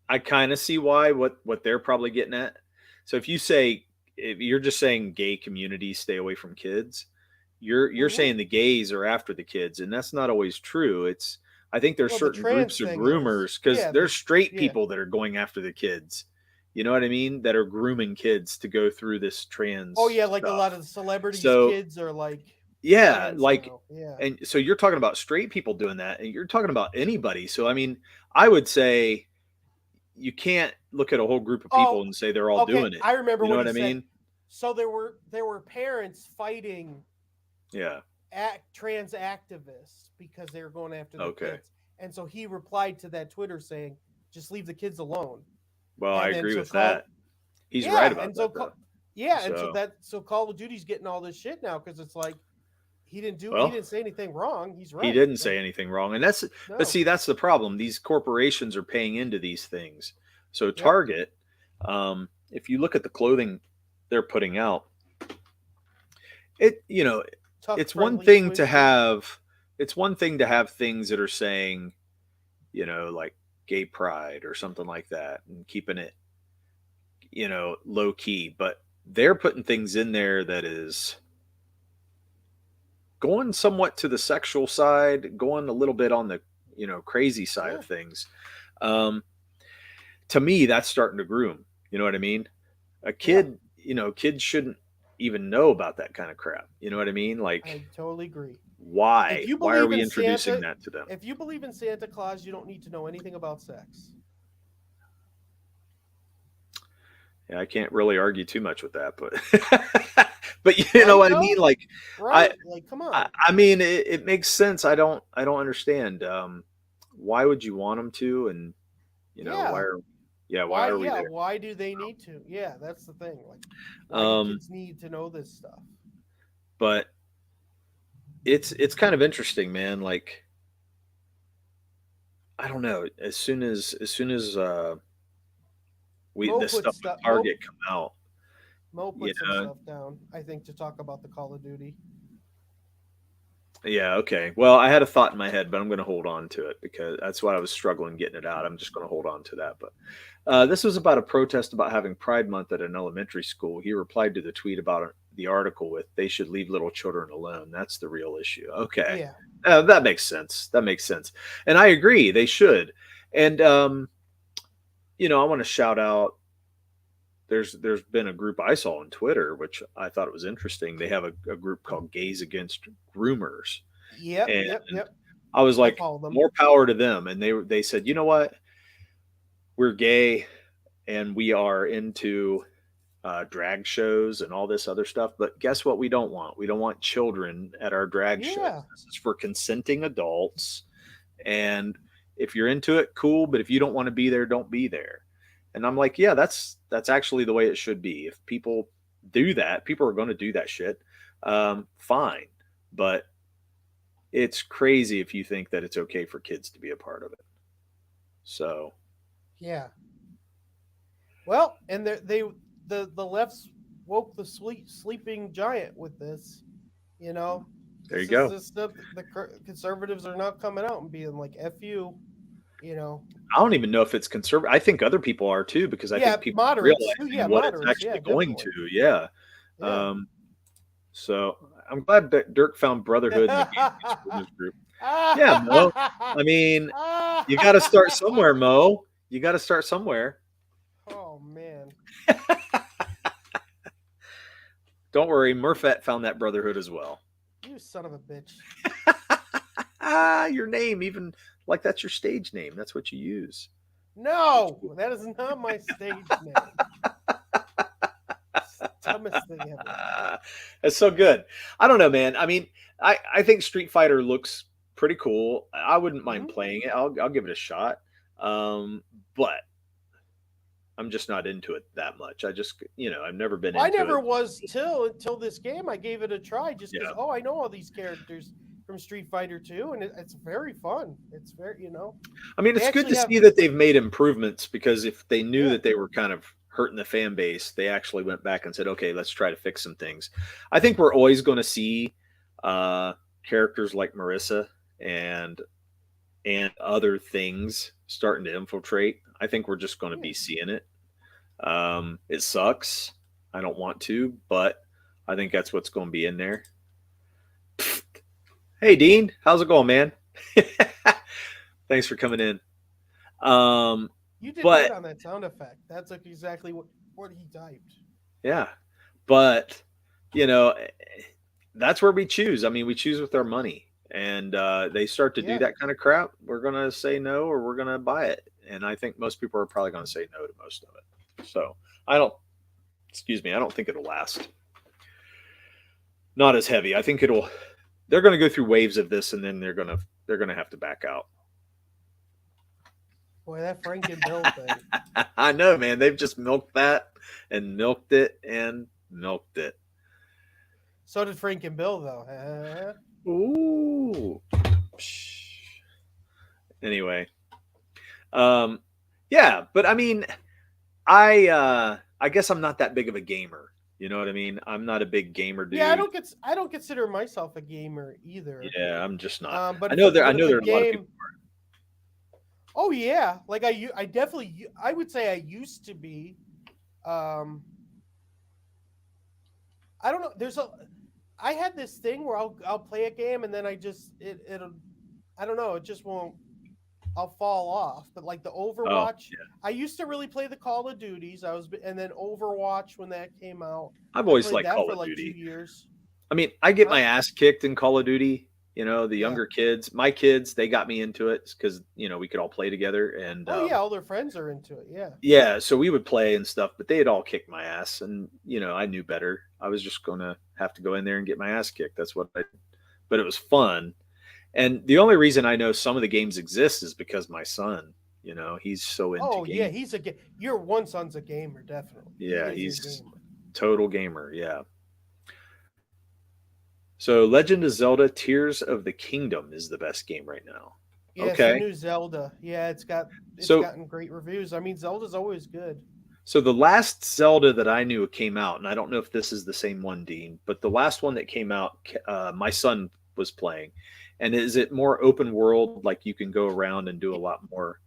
I kind of see why what they're probably getting at. So if you're just saying gay communities stay away from kids, you're mm-hmm. saying the gays are after the kids, and that's not always true. I think there's Well, the certain trans groups of thing is, groomers because yeah, there's straight yeah. people that are going after the kids. You know what I mean? That are grooming kids to go through this Oh trans yeah, like a lot stuff. of the celebrities' So kids are like yeah, trans like, now. Yeah. and so you're talking about straight people doing that, and you're talking about anybody. So I mean, I would say you can't look at a whole group of people Oh, and say they're all okay. doing it. I remember You know what what he I said. mean? So there were parents fighting Yeah. trans activists because they were going after the Okay. kids, and so he replied to that Twitter saying, "Just leave the kids alone." Well, I And then agree so with that. He's right yeah, about and that though. So, so Call of Duty's getting all this shit now because it's like he well, didn't say anything wrong. He's he right. didn't Like say anything wrong. But no, see, that's the problem. These corporations are paying into these things. So yep, Target, if you look at the clothing they're putting out, it, tuck it's one friendly thing to swimsuit. have, it's one thing to have things that are saying, like gay pride or something like that and keeping it, low key, but they're putting things in there that is going somewhat to the sexual side, going a little bit on the, crazy side Yeah, of things. Um, to me, that's starting to groom. You know what I mean? A yeah, kid, kids shouldn't even know about that kind of crap. You know what I mean? Like, I totally agree. If why? you Why are believe we in introducing Santa, that to them? if you believe in Santa Claus, you don't need to know anything about sex. Yeah, I can't really argue too much with that, but but you know Right what I mean? though? Like, I Right? Like come I, on. I mean, it makes sense. I don't understand. Why would you want them to? And why Yeah. are why are we there? Why do they need to? Yeah, that's the thing. Like why do Um, kids need to know this stuff? but it's kind of interesting, man. Like, I don't know. As soon as we Mo this put stuff with stuff Target come out, Mo you put some know, stuff down, I think, to talk about the Call of Duty. yeah, okay. Well, I had a thought in my head, but I'm going to hold on to it because that's why I was struggling getting it out. I'm just going to hold on to that. But this was about a protest about having Pride Month at an elementary school. He replied to the tweet about the article with, "They should leave little children alone. That's the real issue." Okay. Yeah. That makes sense. That makes sense. And I agree. They should. And, I want to shout out. There's been a group I saw on Twitter, which I thought it was interesting. They have a group called Gays Against Groomers, Yep, and yep, yep. I was I like, follow them. more power to them. And they said, you know what, we're gay and we are into drag shows and all this other stuff. But guess what? We don't want. We don't want children at our drag shows. Yeah. This is for consenting adults. And if you're into it, cool. But if you don't want to be there, don't be there. And I'm like, yeah, that's actually the way it should be. If people do that, people are going to do that shit. Fine. But it's crazy if you think that it's okay for kids to be a part of it. So, Yeah. Well, and the left's woke the sleeping giant with this. You know, there you go. The conservatives are now coming out and being like, "F you," you know. I don't even know if it's conservative. I think other people are too, because I think people moderates, realize what it's actually going to. Yeah. So I'm glad that Dirk found brotherhood in this group. Yeah, Mo. I mean, you got to start somewhere, Mo. You got to start somewhere. Oh man. Don't worry, Murphet found that brotherhood as well. You son of a bitch. Your name, even like that's your stage name. That's what you use. No, that is not my stage name. Dumbest thing ever. That's so good. I don't know, man. I mean, I think Street Fighter looks pretty cool. I wouldn't mind playing it. I'll give it a shot. But I'm just not into it that much. I just, I've never been into it. I never was until this game. I gave it a try just because, I know all these characters from Street Fighter 2, and it's very fun. It's very, I mean, it's good to see that they've made improvements, because if they knew that they were kind of hurting the fan base, they actually went back and said, okay, let's try to fix some things. I think we're always going to see characters like Marissa and other things starting to infiltrate. I think we're just going to be seeing it. It sucks. I don't want to, but I think that's what's going to be in there. Hey, Dean, how's it going, man? Thanks for coming in. You did good on that sound effect. That's like exactly what he typed. Yeah, but that's where we choose. I mean, we choose with our money, and they start to do that kind of crap. We're gonna say no, or we're gonna buy it. And I think most people are probably gonna say no to most of it. So I don't think it'll last. Not as heavy. I think they're going to go through waves of this, and then they're going to have to back out. Boy, that Frankenbill thing. I know, man. They've just milked that and milked it and milked it. So did Frankenbill, though. Ooh. Anyway. Yeah, but I mean, I guess I'm not that big of a gamer. You know what I mean? I'm not a big gamer dude. Yeah, I don't consider myself a gamer either. Yeah, I'm just not. But I know there are a lot of people. Oh yeah, like I definitely I would say I used to be. I don't know. I had this thing where I'll play a game and then I just it'll I don't know, it just won't. I'll fall off. But like the Overwatch, I used to really play the Call of Duties. And then Overwatch when that came out. I've always liked Call of Duty. 2 years. I mean, I get my ass kicked in Call of Duty. The younger kids, my kids, they got me into it because we could all play together. And all their friends are into it. Yeah. Yeah, so we would play and stuff, but they'd all kick my ass, and I knew better. I was just gonna have to go in there and get my ass kicked. That's what but it was fun. And the only reason I know some of the games exist is because my son, he's so into games. Yeah, your one son's a gamer, definitely. Yeah, he's total gamer. Yeah. So Legend of Zelda Tears of the Kingdom is the best game right now. Yeah, okay. It's the new Zelda. Yeah, it's gotten great reviews. I mean, Zelda's always good. So the last Zelda that I knew came out, and I don't know if this is the same one, Dean, but the last one that came out, my son was playing. And is it more open world, like you can go around and do a lot more?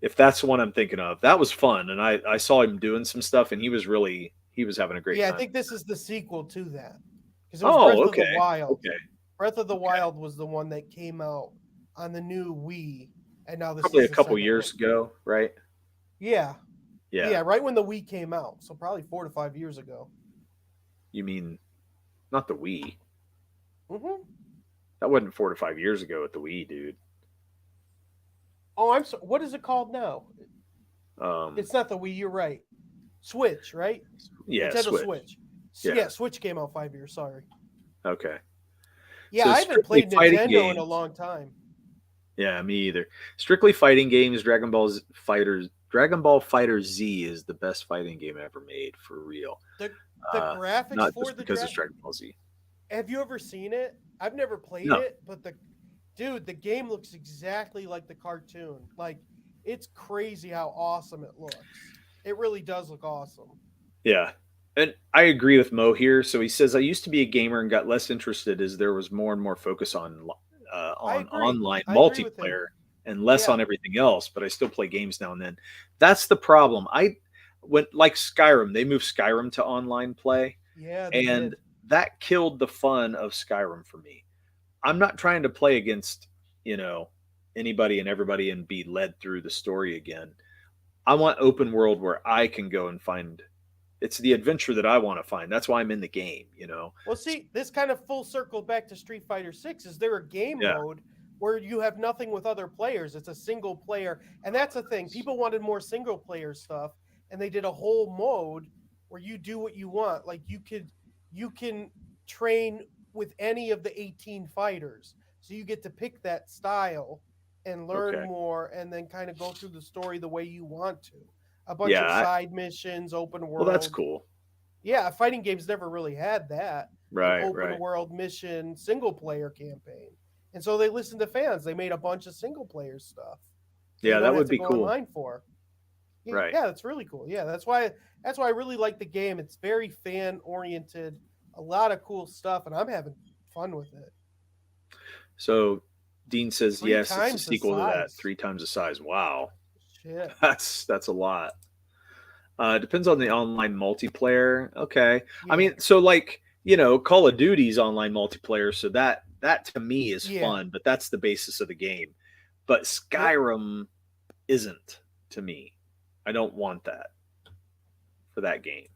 If that's the one I'm thinking of, that was fun. And I saw him doing some stuff, and he was having a great time. Yeah, I think this is the sequel to that. Because it was Breath of the Wild. Okay. Breath of the Wild was the one that came out on the new Wii. And now this probably a couple years ago, right? Yeah. Yeah, right when the Wii came out. So probably 4 to 5 years ago. You mean not the Wii? Mm-hmm. That wasn't 4 to 5 years ago with the Wii, dude. Oh, I'm sorry. What is it called now? It's not the Wii. You're right. Switch, right? Yeah, Nintendo Switch. Switch. Yeah. Yeah, Switch came out 5 years. Sorry. Okay. Yeah, So I haven't strictly played fighting Nintendo in a games. long time. Yeah, me either. Strictly fighting games. Dragon Ball Fighter Z is the best fighting game ever made for real. The graphics Not for just the because it's Dragon Ball Z. Have you ever seen it? I've never played No. it, but the game looks exactly like the cartoon. Like, it's crazy how awesome it looks. It really does look awesome. Yeah. And I agree with Mo here. So he says, I used to be a gamer and got less interested as there was more and more focus I on agree. online I agree with him. multiplayer and less Yeah. on everything else. But I still play games now and then. That's the problem. When like Skyrim, they moved Skyrim to online play, Yeah, they and did. that killed the fun of Skyrim for me. I'm not trying to play against you know anybody and everybody and be led through the story again. I want open world where I can go and find it's the adventure that I want to find. That's why I'm in the game. Well, see, this kind of full circle back to Street Fighter 6. Is there a game Yeah. mode where you have nothing with other players? It's a single player. And that's the thing. People wanted more single player stuff, and they did a whole mode where you do what you want. Like you can train with any of the 18 fighters. So you get to pick that style and learn Okay. more and then kind of go through the story the way you want to. A bunch Yeah. of side missions, open Well, that's world. cool. Yeah, fighting games never really had that. Right. An open Right. world mission single player campaign. And so they listened to fans. They made a bunch of single player stuff. Yeah, You that don't have would to be go cool. online for. Yeah, Right. yeah, that's really cool. Yeah, that's why I really like the game. It's very fan oriented, a lot of cool stuff, and I'm having fun with it. So Dean says Three yes, it's a times the sequel to that, size. 3 times the size. Wow, Shit. that's a lot. Depends on the online multiplayer. Okay, I Yeah. mean, so like Call of Duty's online multiplayer, so that to me is Yeah. fun, but that's the basis of the game. But Skyrim isn't to me. I don't want that for that game.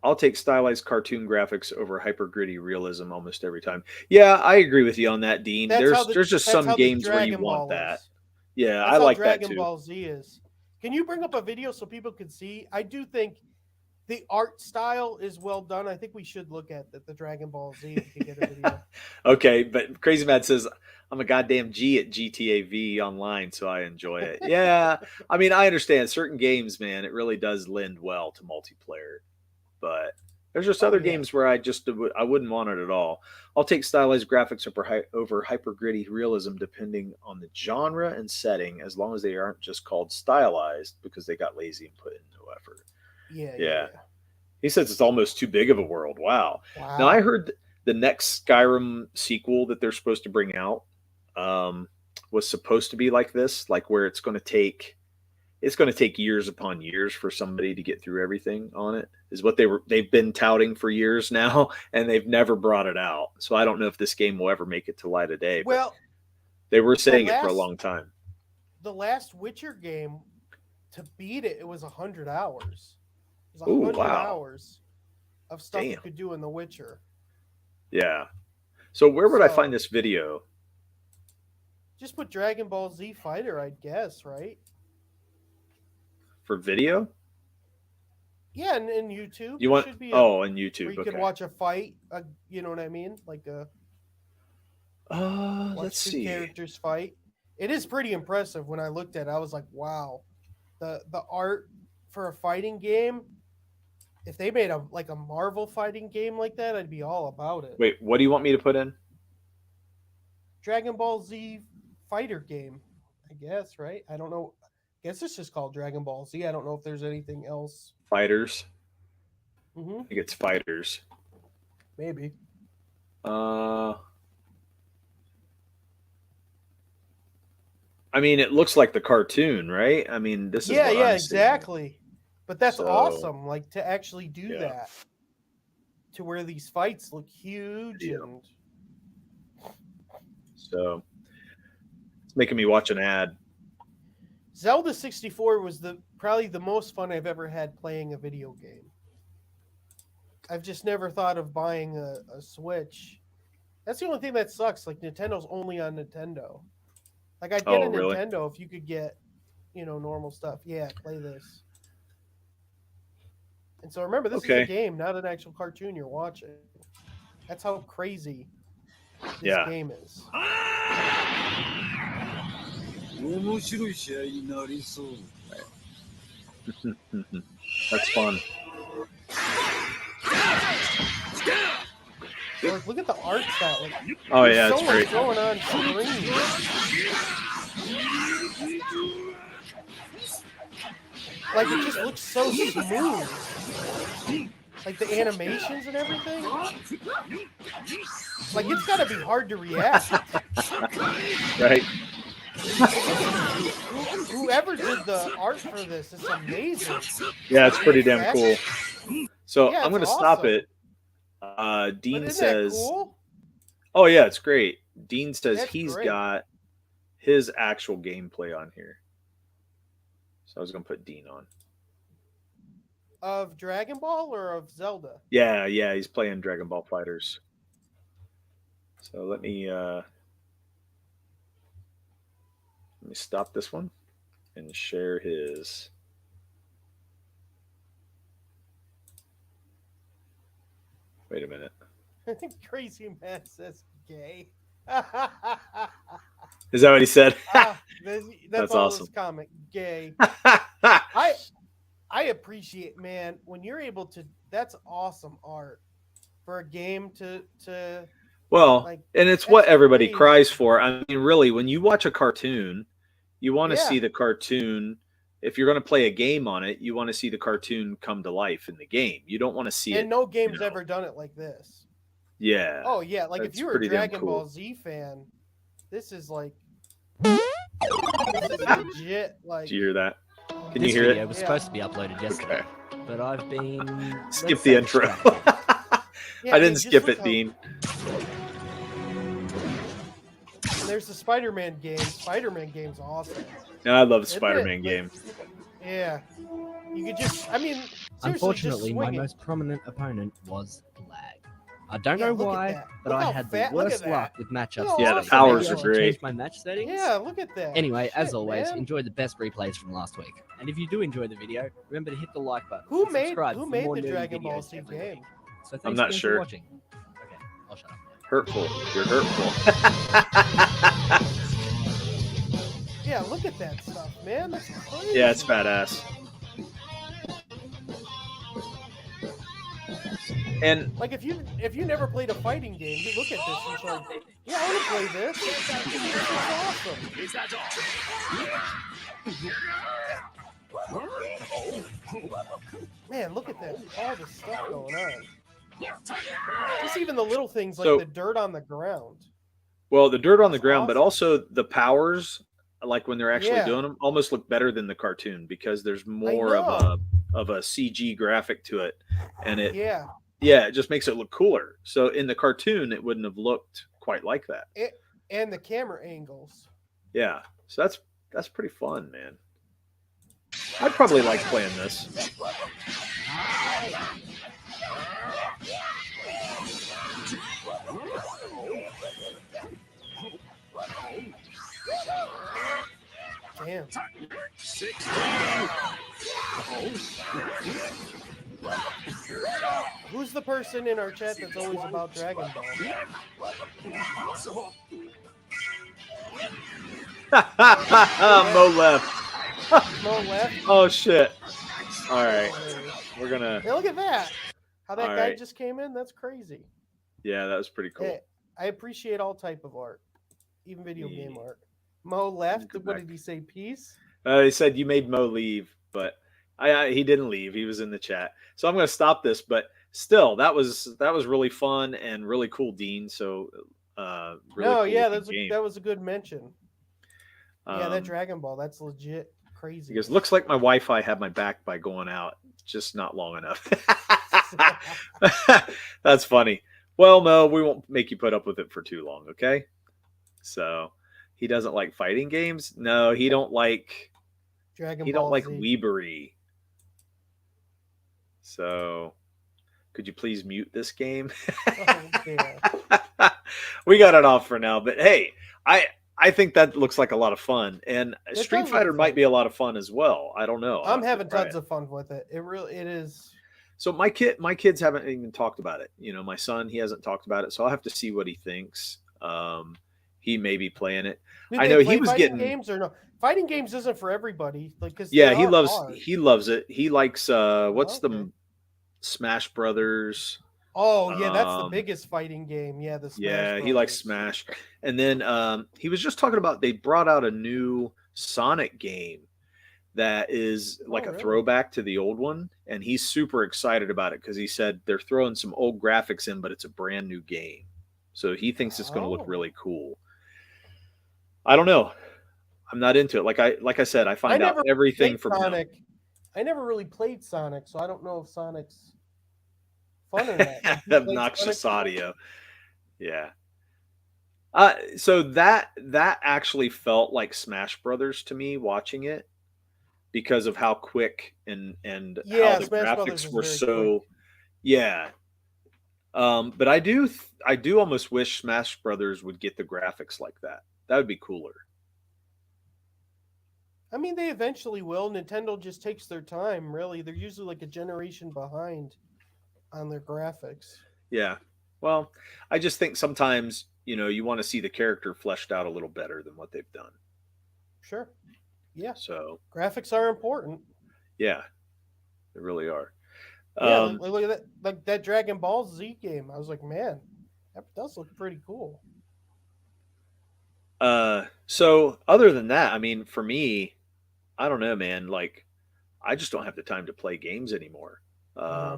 I'll take stylized cartoon graphics over hyper gritty realism almost every time. Yeah, I agree with you on that, Dean. There's just That's some how the games where you Dragon want Ball that. is. Yeah, That's I how like that Dragon too. Ball Z is. Can you bring up a video so people can see? I do think the art style is well done. I think we should look at the Dragon Ball Z if we can get a video. Okay, but Crazy Mad says I'm a goddamn G at GTA V online, so I enjoy it. Yeah, I mean I understand certain games, man. It really does lend well to multiplayer, but there's just other yeah. games where I wouldn't want it at all. I'll take stylized graphics over hyper gritty realism depending on the genre and setting, as long as they aren't just called stylized because they got lazy and put in no effort. Yeah. He says it's almost too big of a world. Wow. Wow. Now I heard the next Skyrim sequel that they're supposed to bring out was supposed to be like this, like where it's going to take years upon years for somebody to get through everything on it. Is what they've been touting for years now, and they've never brought it out. So I don't know if this game will ever make it to light of day. But Well, they were saying it for a long time. The last Witcher game, to beat it, it was 100 hours. It was Ooh, 100 wow. hours of stuff you Damn. could do in The Witcher. Yeah. So where would I find this video? Just put Dragon Ball Z Fighter, I'd guess, right? For video? Yeah, and in YouTube. You want? Should be in YouTube. where you can watch a fight. You know what I mean? Like let's two see. characters fight. It is pretty impressive. When I looked at it, I was like, wow, the art for a fighting game. If they made a Marvel fighting game like that, I'd be all about it. Wait, what do you want me to put in? Dragon Ball Z fighter game, I guess, right? I don't know. I guess it's just called Dragon Ball Z. I don't know if there's anything else. Fighters. Mm-hmm. I think it's Fighters. Maybe. I mean, it looks like the cartoon, right? I mean, this is yeah, what I'm exactly. Seeing. But that's awesome. Like to actually do Yeah. that, to where these fights look huge and. So it's making me watch an ad. Zelda 64 was probably the most fun I've ever had playing a video game. I've just never thought of buying a Switch. That's the only thing that sucks. Like Nintendo's only on Nintendo. Like I'd get a really? Nintendo if you could get, normal stuff. Yeah, play this. And so remember, this is Okay. a game, not an actual cartoon you're watching. That's how crazy this Yeah. game is. 面白い試合になりそう。 That's fun. Like, look at the art style. Like, Oh there's yeah, so it's much great. going on screen. Like, it just looks so smooth. Like the animations and everything. Like, it's got to be hard to react. Right. Whoever did the art for this is amazing. Yeah, it's pretty damn cool. So Yeah, I'm going to it's stop awesome. it. But Dean isn't says, that cool? "Oh yeah, it's great." Dean says That's he's great. got his actual gameplay on here. So I was going to put Dean on. Of Dragon Ball or of Zelda? Yeah, he's playing Dragon Ball Fighters. So let me stop this one and share his. Wait a minute. I think Crazy Man says gay. Is that what he said? That's all this comic. Gay. I appreciate, man, when you're able to. That's awesome art for a game to. Well, like, and it's that's what everybody crazy. cries for. I mean, really, when you watch a cartoon, you want to Yeah. see the cartoon. If you're going to play a game on it, you want to see the cartoon come to life in the game. You don't want to see And it. no game's know. ever done it like this. Yeah. Oh yeah, like if That's you were a pretty damn Dragon cool. Ball Z fan, this is like this is legit. Like, Do you hear that? Can This you hear video it? was Yeah. supposed to be uploaded yesterday, Okay. but I've been Skip let's the say, intro. distracted. yeah, I mean, didn't just skip look it, how- Dean. And there's the Spider-Man game. Spider-Man game's awesome. No, I love the Isn't it? Spider-Man Like, game. Yeah, you could just. I mean, seriously, Unfortunately, just my swing it. most prominent opponent was Lag. I don't Yeah, know look at why, that. but Look I how had the fat- look at worst that. luck with matchups. Look Yeah, how the awesome powers that are is. great. Change my match settings. Yeah, look at that. Anyway, as Shit, always, man. enjoy the best replays from last week. And if you do enjoy the video, remember to hit the like button. Who and made subscribe for more the nerdy Dragon Ball videos Z every game? week. So thanks I'm not again sure. for watching. Okay, I'll shut up. Hurtful. You're hurtful. Yeah, look at that stuff, man. That's crazy. Yeah, it's badass. And Like if you never played a fighting game, you look at this and it's like, yeah, I want to play this. This is awesome. Man, look at that. All the stuff going on. Just even the little things like So- the dirt on the ground. well, the dirt on the That's ground, but awesome. also the powers, like when they're actually Yeah. doing them, almost look better than the cartoon because there's more of a CG graphic to it, and it Yeah. it just makes it look cooler. So in the cartoon, it wouldn't have looked quite like that. And the camera angles. Yeah, so that's pretty fun, man. I'd probably like playing this. Damn. Who's the person in our chat that's always about Dragon Ball? Mo left. No left. Oh shit! All right, we're gonna. Hey, look at that. How that All guy right. just came in. That's crazy. Yeah, that was pretty cool. Hey, I appreciate all type of art, even video game Yeah. art. Mo left. Go What back. did he say? Peace. He said you made Mo leave, but he didn't leave. He was in the chat. So I'm going to stop this. But still, that was really fun and really cool, Dean. So really No, cool yeah, looking game. that was a good mention. Yeah, that Um, Dragon Ball. That's legit crazy. because looks like my Wi-Fi had my back by going out, just not long enough. That's funny. Well, Mo, we won't make you put up with it for too long, okay? So he doesn't like fighting games. No, he don't like. Dragon He Ball don't like Z. Weebery. So, could you please mute this game? Oh, yeah. We got it off for now, but hey, I think that looks like a lot of fun, and It Street does look Fighter might fun. be a lot of fun as well. I don't know. I'll I'm have to having try tons it. of fun with it. It is. So my kids haven't even talked about it. My son, he hasn't talked about it, so I'll have to see what he thinks. He may be playing it. Do I they know he play was fighting getting. games or no? Fighting games isn't for everybody, like because Yeah, they are hard. he loves it. He likes what's Okay. the Smash Brothers. Oh yeah, that's the Um, biggest fighting game. Yeah, the Smash yeah, Brothers. he likes Smash. And then he was just talking about they brought out a new Sonic game that is like a really? throwback to the old one, and he's super excited about it because he said they're throwing some old graphics in, but it's a brand new game. So he thinks it's going to look Oh. really cool. I don't know. I'm not into it. Like I said, I find out never everything played from him. Sonic. I never really played Sonic, so I don't know if Sonic's fun or not. Like, you played Obnoxious Sonic? audio. Yeah. So that actually felt like Smash Brothers to me watching it because of how quick and Yeah, how the Smash Brothers graphics is were very so quick. yeah. But I do almost wish Smash Brothers would get the graphics like that. That would be cooler. I mean, they eventually will. Nintendo just takes their time, really. They're usually like a generation behind on their graphics. Yeah. Well, I just think sometimes, you want to see the character fleshed out a little better than what they've done. Sure. Yeah, So, graphics are important. yeah, they really are. Yeah, look at that, like that Dragon Ball Z game. I was like, man, that does look pretty cool. So other than that, I mean, for me, I don't know, man. Like, I just don't have the time to play games anymore. Yeah.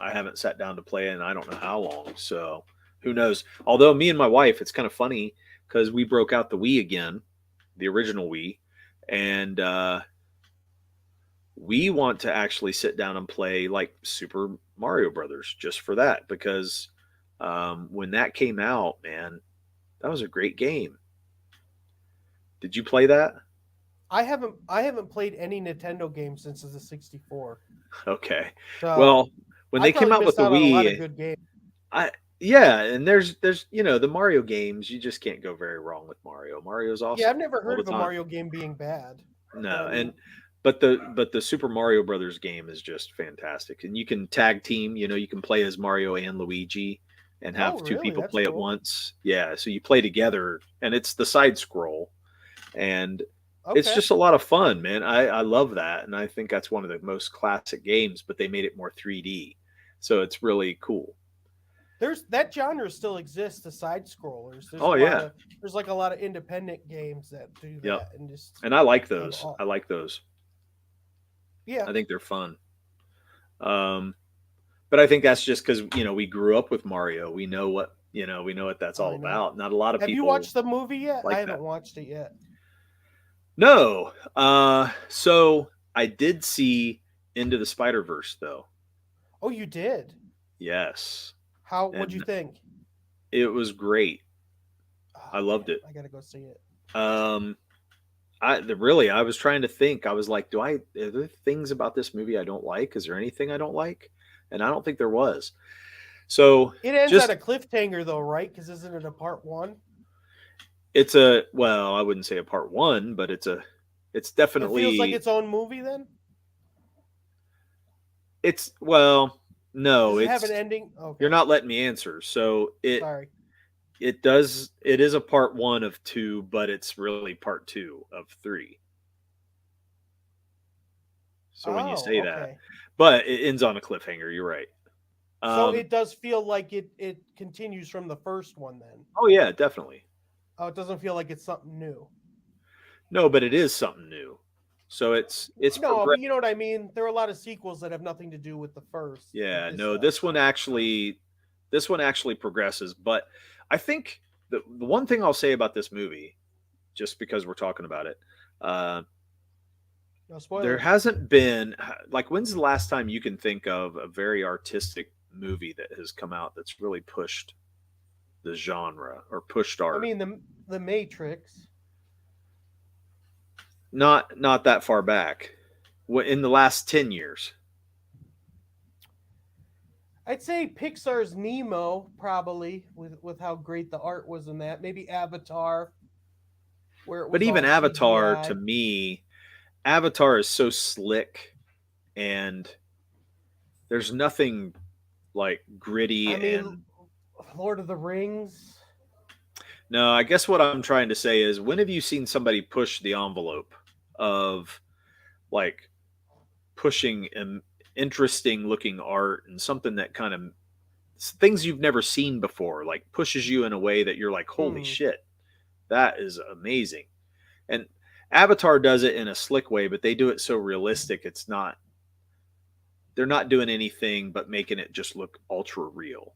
I haven't sat down to play in I don't know how long. So who knows? Although me and my wife, it's kind of funny because we broke out the Wii again, the original Wii, and we want to actually sit down and play like Super Mario Brothers just for that because when that came out, man, that was a great game. Did you play that? I haven't played any Nintendo games since the 64. Okay. So Well, when I they came probably out with missed the out on a lot of Wii, good games. yeah, and there's the Mario games, you just can't go very wrong with Mario. Mario's awesome. Yeah, I've never all heard the of a time. Mario game being bad. No, Um, and but the Super Mario Brothers game is just fantastic, and you can tag team. You can play as Mario and Luigi, and have Oh, two really? people That's play at cool. once. Yeah, so you play together, and it's the side scroll, and it's Okay. just a lot of fun, man. I love that, and I think that's one of the most classic games. But they made it more 3D, so it's really cool. There's that genre still exists, the side scrollers. Oh yeah, There's like a lot of independent games that do that yep. and just And I like have those. all, I like those. yeah. I think they're fun. Um, but I think that's just because we grew up with Mario. We know what that's I all know. about. Not a lot of Have you people watched the movie yet? like I haven't that. watched it yet. No. So I did see Into the Spider Verse though. Oh, you did? Yes, What'd you and think? it was great. I Oh, loved man, it. I gotta go see it. Um, I was trying to think. I was like, are there things about this movie I don't like? Is there anything I don't like? And I don't think there was. So It ends just at a cliffhanger though, right? Because isn't it a part one? it's I wouldn't say a part one, but it's It definitely feels like its own movie then? no, Does it have it's an ending? Okay. you're not letting me answer. So Sorry. it is a part one of two, but it's really part two of three. So when you say that, okay. but it ends on a cliffhanger, you're right. So it does feel like it continues from the first one then. Oh yeah, definitely. Oh, it doesn't feel like it's something new. No, but it is something new. So it's No, but you know what I mean? There are a lot of sequels that have nothing to do with the first. yeah, This no, does. this one actually progresses, but I think the one thing I'll say about this movie, just because we're talking about it, No there spoilers. hasn't been like when's the last time you can think of a very artistic movie that has come out that's really pushed the genre or pushed I art? mean the Matrix. Not that far back. In the last 10 years. I'd say Pixar's Nemo probably with how great the art was in that. Maybe Avatar, where it was But even all Avatar, CGI. to me, Avatar is so slick, and there's nothing like gritty I mean, and Lord of the Rings. no, I guess what I'm trying to say is when have you seen somebody push the envelope of like pushing interesting looking art and something that kind of things you've never seen before, like pushes you in a way that you're like, holy Hmm. shit, that is amazing. And Avatar does it in a slick way, but they do it so realistic. It's not, they're not doing anything but making it just look ultra real.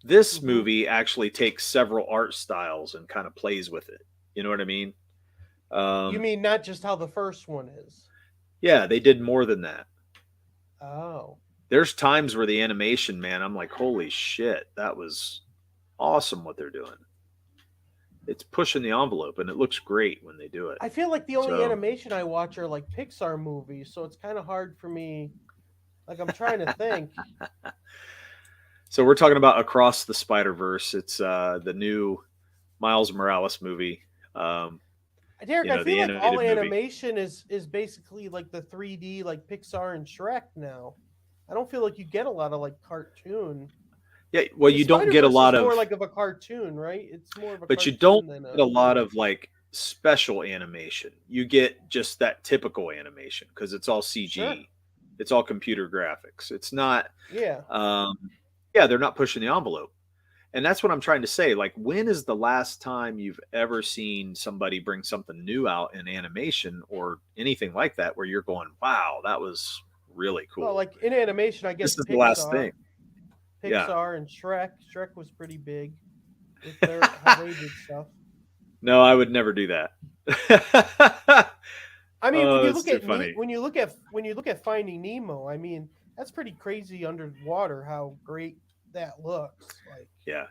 This Mhm. movie actually takes several art styles and kind of plays with it. You know what I mean? You mean not just how the first one is? Yeah, they did more than that. Oh, There's times where the animation, man, I'm like, holy shit, that was awesome what they're doing. It's pushing the envelope and it looks great when they do it. I feel like the only So- animation I watch are like Pixar movies, so it's kind of hard for me. Like I'm trying to think. So we're talking about Across the Spider-Verse. It's the new Miles Morales movie. Derek, You know, I the feel like all animated movie. animation is basically like the 3D, like Pixar and Shrek now. I don't feel like you get a lot of like cartoon. Yeah, well, The you don't get a Spider-Verse lot is of, more like of a cartoon, right? It's more of a but you cartoon don't than get a lot of like special animation. You get just that typical animation because it's all CG. Sure. It's all computer graphics. It's not, Yeah. yeah, they're not pushing the envelope. And that's what I'm trying to say. Like, when is the last time you've ever seen somebody bring something new out in animation or anything like that where you're going, wow, that was really cool? Well, like in animation, I guess this is Pixar, the last thing. Yeah. Pixar and Shrek. Shrek was pretty big with their how they did stuff. No, I would never do that. I mean, Oh, when you that's look too at funny. when you look at Finding Nemo, I mean, that's pretty crazy underwater how great that looks. Like, Yeah.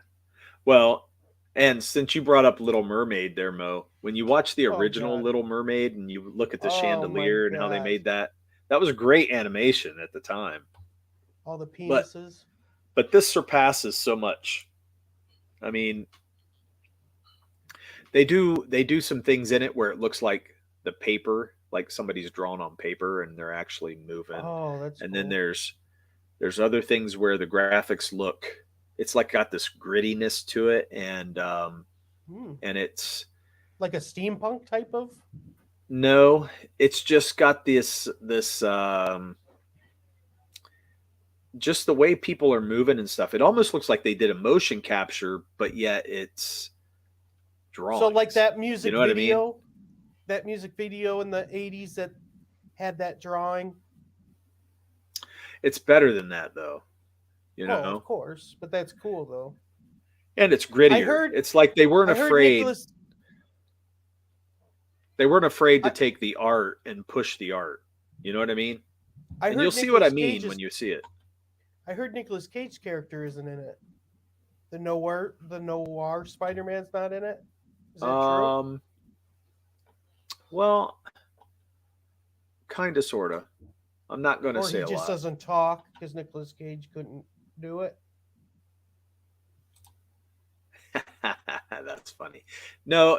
Well, and since you brought up Little Mermaid there, Mo, when you watch the Oh, original God. Little Mermaid and you look at the Oh, my chandelier and how they God. made that, that was great animation at the time. all the But- penises. But this surpasses so much. I mean, they do some things in it where it looks like the paper, like somebody's drawn on paper and they're actually moving. Oh, that's And cool. then there's other things where the graphics look, it's like got this grittiness to it and it's like a steampunk type of. no, it's just got this just the way people are moving and stuff. It almost looks like they did a motion capture, but yet it's drawings. So like that music You know what I mean? video, that music video in the '80s that had that drawing. It's better than that though. You Oh, know? of course, but that's cool though. And it's grittier. heard- it's like they weren't I heard afraid. Nicholas. They weren't afraid to I- take the art and push the art. You know what I mean? I And heard you'll see what I Nicolas mean Cage's- when you see it. I heard Nicolas Cage's character isn't in it. The noir Spider-Man's not in it. Is that true? Well, kind of, sort of. I'm not going to Or say he a just lot. doesn't talk because Nicolas Cage couldn't do it. That's funny. No,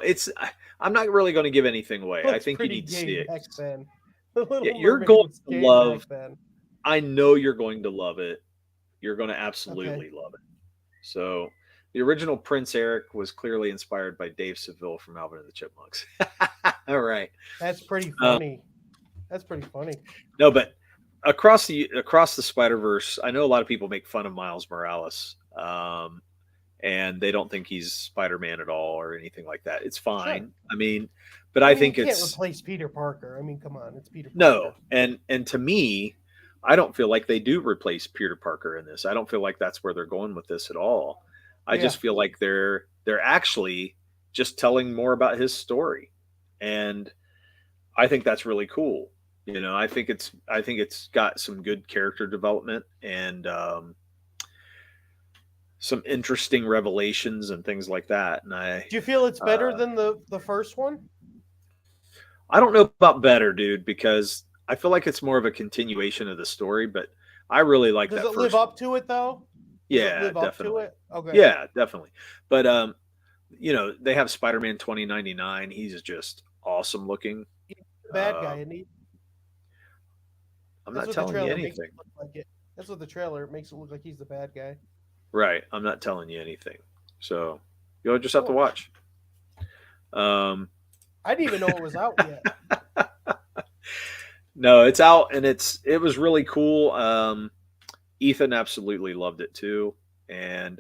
I'm not really going to give anything away. I Looks think you pretty need to gay see it. back then. The Little Yeah, you're Mermaid going was to gay love- back then. I know you're going to love it. You're going to absolutely love it. So, the original Prince Eric was clearly inspired by Dave Seville from Alvin and the Chipmunks. All right. That's pretty funny. That's pretty funny. No, but across the Spider-Verse, I know a lot of people make fun of Miles Morales, and they don't think he's Spider-Man at all or anything like that. It's fine. I mean, but I think you can't it's replace Peter Parker. I mean, come on, it's Peter Parker. no, and to me, I don't feel like they do replace Peter Parker in this. I don't feel like that's where they're going with this at all. I just feel like they're actually just telling more about his story, and I think that's really cool. You know, I think it's got some good character development and some interesting revelations and things like that. And Do you feel it's better than the first one? I don't know about better, dude, because I feel like it's more of a continuation of the story. But I really like Does that. it live up to it though? Does it Yeah, live up to definitely. it? Okay. Yeah, definitely. But you know, they have Spider-Man 2099. He's just awesome looking. Bad guy, isn't he? I'm That's not what the telling you trailer makes anything. it look like it. That's what the trailer makes it look like. He's the bad guy. Right. I'm not telling you anything. So you'll just have to Cool. watch. I didn't even know it was out yet. No, it's out and it was really cool. Ethan absolutely loved it too. And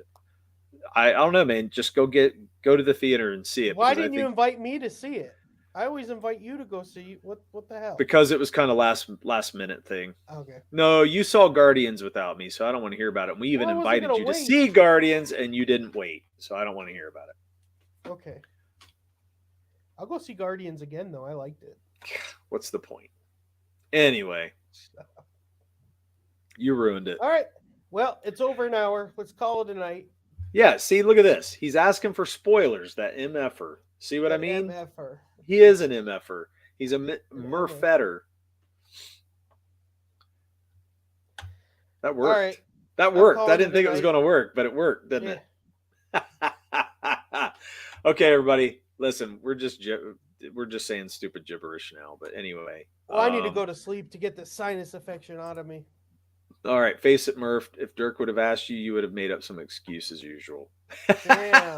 I don't know, man. Just go to the theater and see it. Why because I didn't you think- invite me to see it? I always invite you to go see. What the hell? Because it was kind of last minute thing. Okay. No, you saw Guardians without me, so I don't want to hear about it. We even Well, I wasn't invited gonna you to wait. see Guardians, and you didn't wait, so I don't want to hear about it. Okay. I'll go see Guardians again though. I liked it. What's the point? Anyway, you ruined it. All right. Well, it's over an hour. Let's call it a night. Yeah, see, look at this. He's asking for spoilers, that MFer. See what I mean? MFer. He is an MFer. He's a Murfetter. That All worked. right. That worked. calling I didn't it think a it was night. going to work, but it worked, didn't Yeah. it? Okay, everybody. Listen, we're just saying stupid gibberish now. But anyway. Well, I need to go to sleep to get the sinus infection out of me. All right, face it, Murph. If Dirk would have asked you, you would have made up some excuse as usual. Damn.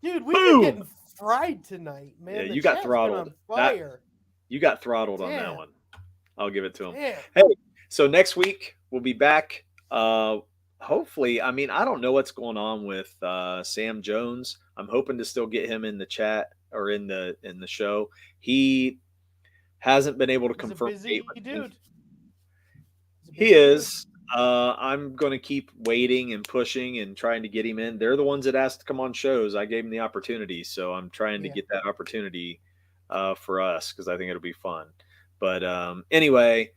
Dude, we've Boom. been getting fried tonight, man. Yeah, The you got chat's been throttled. on fire. You got throttled on that Damn. one. I'll give it to him. Damn. So next week we'll be back. Hopefully, I mean, I don't know what's going on with Sam Jones. I'm hoping to still get him in the chat or in the show. He hasn't been able to He's a confirm. busy date with me. dude. He's a He busy dude. is. I'm going to keep waiting and pushing and trying to get him in. They're the ones that asked to come on shows. I gave them the opportunity, so I'm trying to Yeah. get that opportunity for us because I think it'll be fun. But anyway,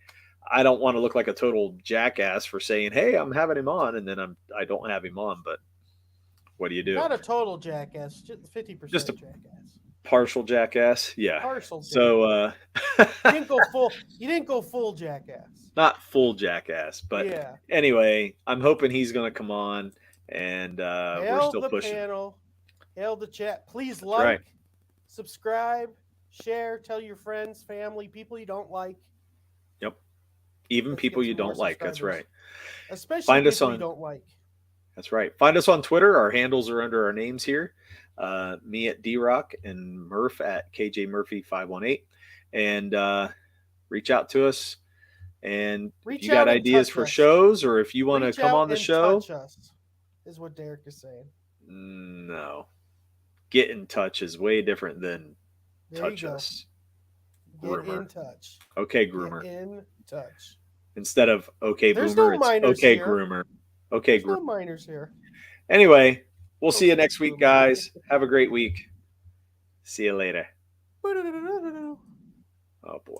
I don't want to look like a total jackass for saying, "Hey, I'm having him on," and then I don't have him on. But what do you do? Not a total jackass, just 50% Just a- jackass. Partial jackass, yeah. Partial. So you didn't go full. You didn't go full jackass. not full jackass, but yeah. anyway, I'm hoping he's going to come on, and we're Hail still the pushing. panel. Hail the chat. Please That's right. subscribe, share, tell your friends, family, people you don't like. Even Let's people get you some more don't like. That's subscribers. right. Especially Find us people you on- don't like. That's right. Find us on Twitter. Our handles are under our names here. Me at DRock and Murph at KJ Murphy 518. And reach out to us. And Reach if you got out and ideas touch for us. shows or if you want to Reach come out on the and show, touch us, is what Derek is saying. no. Get in touch is way different than There touch you go. us. Get Groomer. in touch. Okay, Get groomer. in touch. Instead of okay, There's boomer, no it's minors okay, here. groomer. Okay, There's no groomer. minors here. Anyway, we'll see you Okay, next week, groomer. guys. Have a great week. See you later. Boo-doo-doo-doo-doo-doo. Oh, boy.